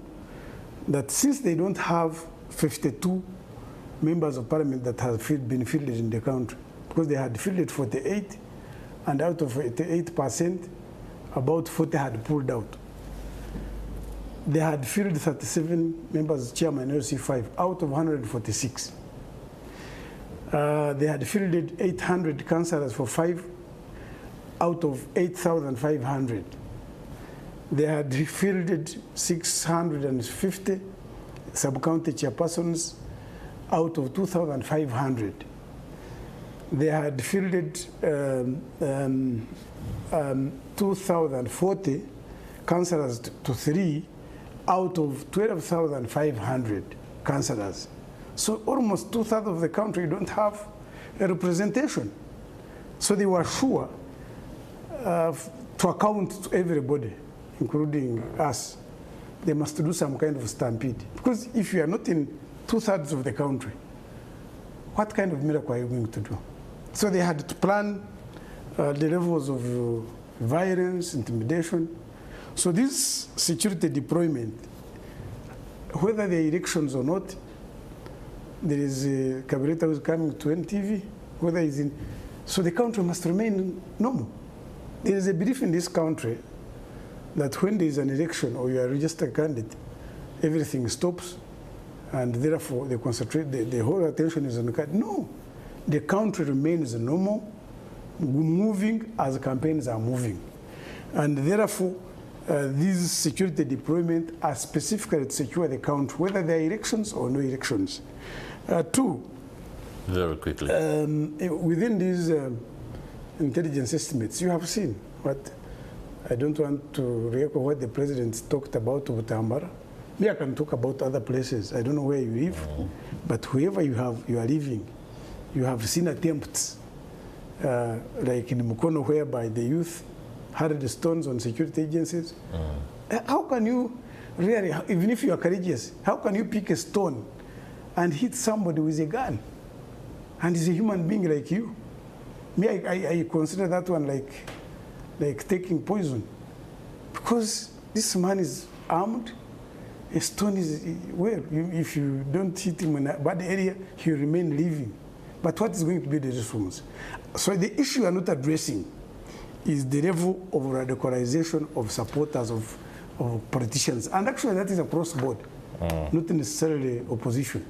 that since they don't have 52 members of parliament that have been fielded in the country, because they had fielded 48, and out of 88%, about 40 had pulled out. They had fielded 37 members, chairman LC5, out of 146. They had fielded 800 councillors for 5 out of 8,500. They had fielded 650 sub-county chairpersons out of 2,500. They had fielded 2,040 councillors to 3 out of 12,500 councillors. So almost 2/3 of the country don't have a representation. So they were sure to account to everybody, including us. They must do some kind of stampede. Because if you are not in 2/3 of the country, what kind of miracle are you going to do? So they had to plan the levels of violence, intimidation. So this security deployment whether there are elections or not, there is a Kabireta who is coming to NTV, whether he's in. So the country must remain normal. There is a belief in this country that when there is an election or you are a registered candidate, everything stops, and therefore the whole attention is on the candidate. No, the country remains normal, moving as campaigns are moving. And therefore, these security deployment are specifically to secure the country, whether there are elections or no elections. Two, very quickly, within these intelligence estimates, you have seen what, I don't want to re-echo what the president talked about Butambara. Me, I can talk about other places. I don't know where you live, but wherever you are living, you have seen attempts, like in Mukono, whereby the youth hurled stones on security agencies. How can you really, even if you are courageous, how can you pick a stone and hit somebody with a gun? And he's a human being like you. Me, I consider that one like taking poison, because this man is armed. A stone is, well, if you don't hit him in a bad area, he'll remain living. But what is going to be the response? So the issue you are not addressing is the level of radicalization of supporters of politicians. And actually that is across the board, not necessarily opposition.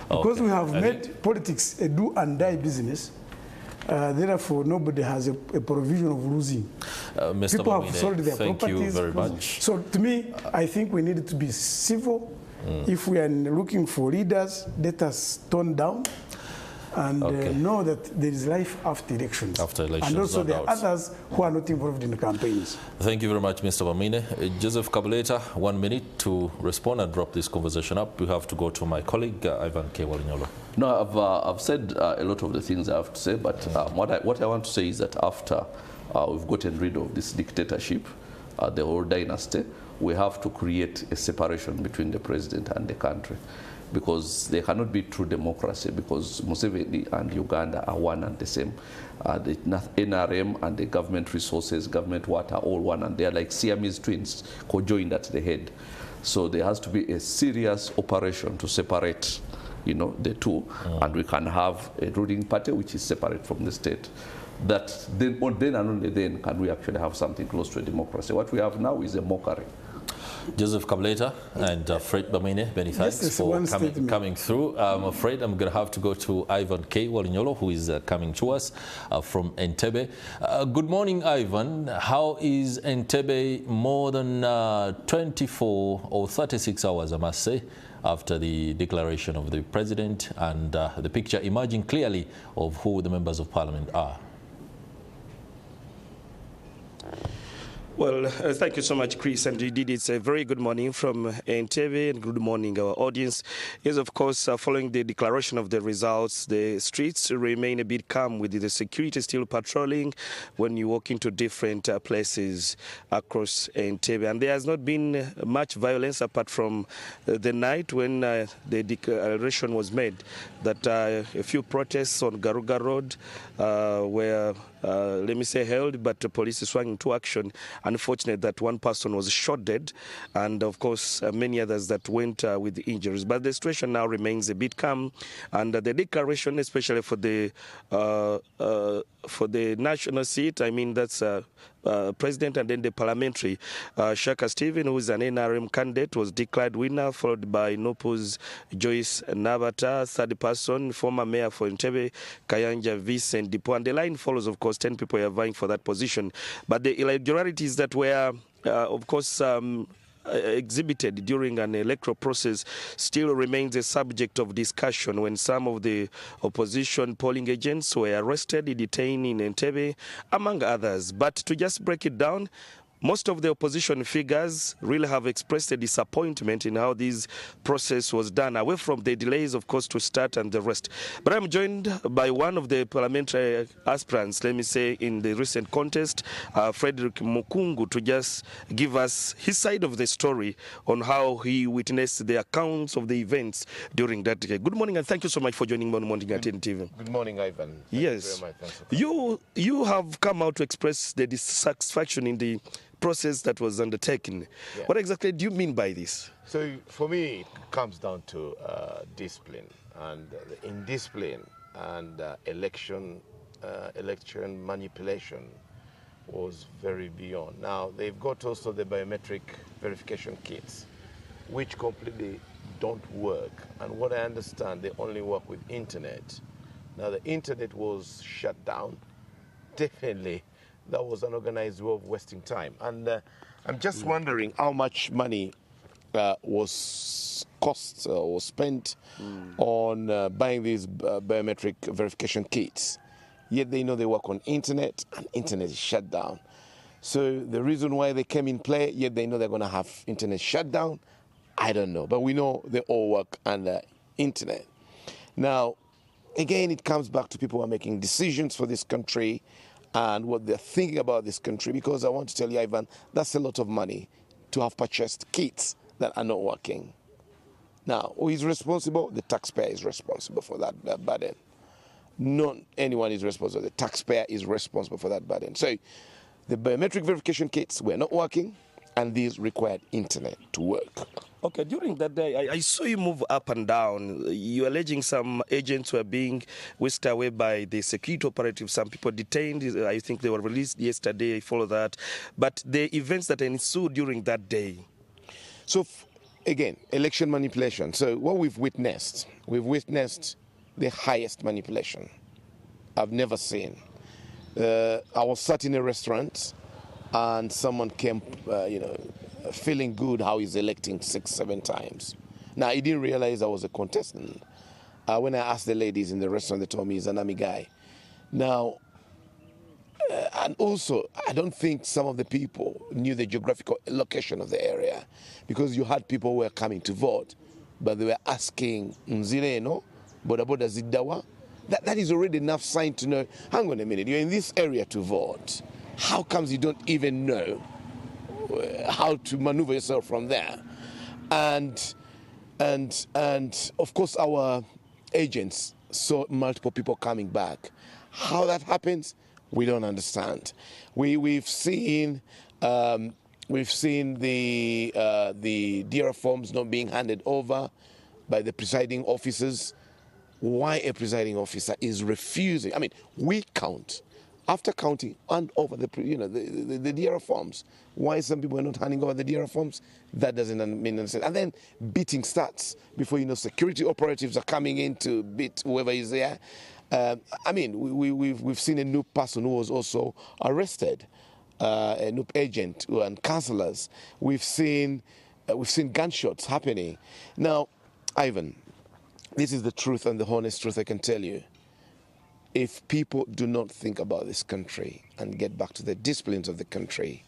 Because we have made politics a do and die business, therefore nobody has a provision of losing. Mr. People Mamine, have sold their thank properties. you very much. So to me, I think we need to be civil. If we are looking for leaders, let us tone down and know that there is life after elections. After elections, and also no there are doubt. others who are not involved in the campaigns. Thank you very much, Mr. Mamine. Joseph Kabuleta, 1 minute to respond and wrap this conversation up. We have to go to my colleague, Ivan K. Walinyolo. No, I've said a lot of the things I have to say, but what I want to say is that after we've gotten rid of this dictatorship, the whole dynasty, we have to create a separation between the president and the country, because there cannot be true democracy, because Museveni and Uganda are one and the same. The NRM and the government resources, government water, all one, and they are like Siamese twins conjoined at the head. So there has to be a serious operation to separate, you know, the two, and we can have a ruling party which is separate from the state. That then and only then can we actually have something close to a democracy. What we have now is a mockery. Joseph Kabuleta and Fred Mamine, many thanks for coming through. I'm afraid I'm going to have to go to Ivan K. Walinyolo, who is coming to us from Entebbe. Good morning, Ivan. How is Entebbe more than 24 or 36 hours, I must say, after the declaration of the president and the picture emerging clearly of who the members of parliament are? Well, thank you so much, Chris. And indeed, it's a very good morning from Entebbe, and good morning, our audience. Yes, of course, following the declaration of the results, the streets remain a bit calm, with the security still patrolling when you walk into different places across Entebbe. And there has not been much violence apart from the night when the declaration was made that a few protests on Garuga Road were let me say held, but the police swung into action. Unfortunate that one person was shot dead, and of course many others that went with injuries. But the situation now remains a bit calm, and the declaration, especially for the national seat, I mean that's president and then the parliamentary, Shaka Stephen, who is an NRM candidate, was declared winner, followed by Nopu's Joyce Nabata, third person, former mayor for Entebbe, Kayanja Vincent Dipo. And the line follows, of course, 10 people are vying for that position. But the irregularities that were, of course, exhibited during an electoral process still remains a subject of discussion, when some of the opposition polling agents were arrested, detained in Entebbe, among others. But to just break it down, most of the opposition figures really have expressed a disappointment in how this process was done, away from the delays, of course, to start and the rest. But I'm joined by one of the parliamentary aspirants, let me say, in the recent contest, Frederick Mukungu, to just give us his side of the story on how he witnessed the accounts of the events during that day. Good morning, and thank you so much for joining MorningAtNTV. Good morning, Ivan. Thank yes. you very much. You have come out to express the dissatisfaction in the process that was undertaken. Yeah. What exactly do you mean by this? So for me, it comes down to discipline, and indiscipline and election manipulation was very beyond. Now, they've got also the biometric verification kits, which completely don't work. And what I understand, they only work with internet. Now, the internet was shut down. Definitely, that was an organized way of wasting time. And I'm just wondering how much money was cost or was spent on buying these biometric verification kits. Yet they know they work on internet, and internet is shut down. So the reason why they came in play, yet they know they're going to have internet shut down, I don't know. But we know they all work under internet. Now, again, it comes back to people who are making decisions for this country and what they're thinking about this country, because I want to tell you, Ivan, that's a lot of money to have purchased kits that are not working. Now, who is responsible? The taxpayer is responsible for that burden. Not anyone is responsible. The taxpayer is responsible for that burden. So the biometric verification kits were not working, and these required internet to work. Okay, during that day, I saw you move up and down. You're alleging some agents were being whisked away by the security operatives. Some people detained. I think they were released yesterday. I follow that. But the events that ensued during that day. So, again, election manipulation. So what we've witnessed the highest manipulation I've never seen. I was sat in a restaurant, and someone came, feeling good how he's electing 6-7 times. Now, he didn't realize I was a contestant. When I asked the ladies in the restaurant, they told me he's an army guy. Now, and also, I don't think some of the people knew the geographical location of the area, because you had people who were coming to vote, but they were asking, Nzireno, Boda Boda Zidawa. That is already enough sign to know, hang on a minute, you're in this area to vote. How comes you don't even know how to maneuver yourself from there? And of course, our agents saw multiple people coming back. How that happens, we don't understand. We've seen the DRA forms not being handed over by the presiding officers. Why a presiding officer is refusing? I mean, we count. After counting and over the DRA forms, why some people are not handing over the DRA forms? That doesn't mean anything. And then beating starts before security operatives are coming in to beat whoever is there. I mean, we've seen a new person who was also arrested, a new agent and councillors. We've seen gunshots happening. Now, Ivan, this is the truth and the honest truth I can tell you. If people do not think about this country and get back to the disciplines of the country,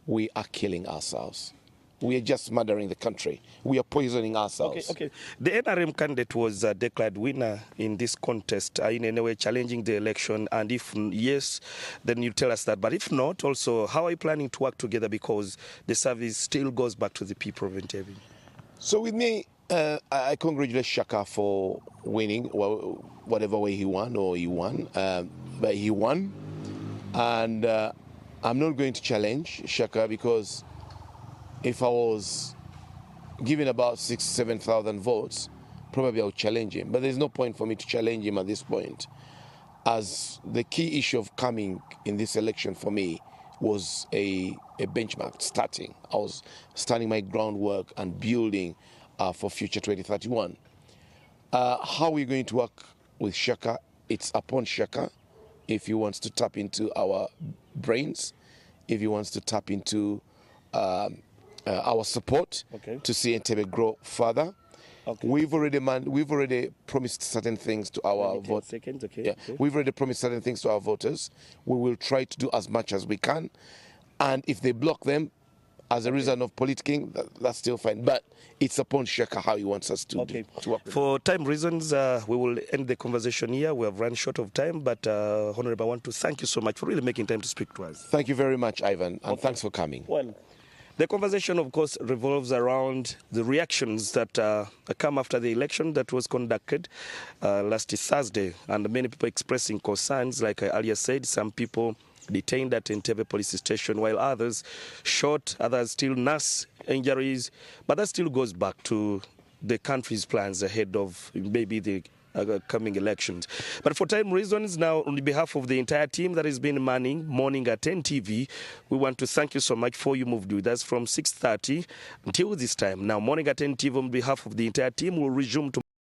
we are killing ourselves. We are just murdering the country. We are poisoning ourselves. Okay. The NRM candidate was declared winner in this contest, in any way challenging the election. And if yes, then you tell us that. But if not, also, how are you planning to work together? Because the service still goes back to the people of NTV. So with me, I congratulate Shaka for winning, whatever way he won, but he won. And I'm not going to challenge Shaka, because if I was given about 6,000-7,000 votes, probably I would challenge him. But there's no point for me to challenge him at this point, as the key issue of coming in this election for me was a benchmark starting. I was starting my groundwork and building for future 2031. How are we going to work with Shaka? It's upon Shaka if he wants to tap into our brains, if he wants to tap into our support to see NTV grow further. Okay. We've already promised certain things to our voters. We've already promised certain things to our voters. We will try to do as much as we can, and if they block them as a reason of politicking, that's still fine. But it's upon Shaka how he wants us to work. For time reasons, we will end the conversation here. We have run short of time, but Honorable, I want to thank you so much for really making time to speak to us. Thank you very much, Ivan, and thanks for coming. Well, the conversation, of course, revolves around the reactions that come after the election that was conducted last Thursday, and many people expressing concerns. Like I earlier said, some people detained at Entebbe police station, while others shot, others still nurse injuries. But that still goes back to the country's plans ahead of maybe the coming elections. But for time reasons, now on behalf of the entire team that has been manning Morning at NTV, we want to thank you so much for you moved with us from 6:30 until this time. Now, Morning at NTV on behalf of the entire team will resume tomorrow.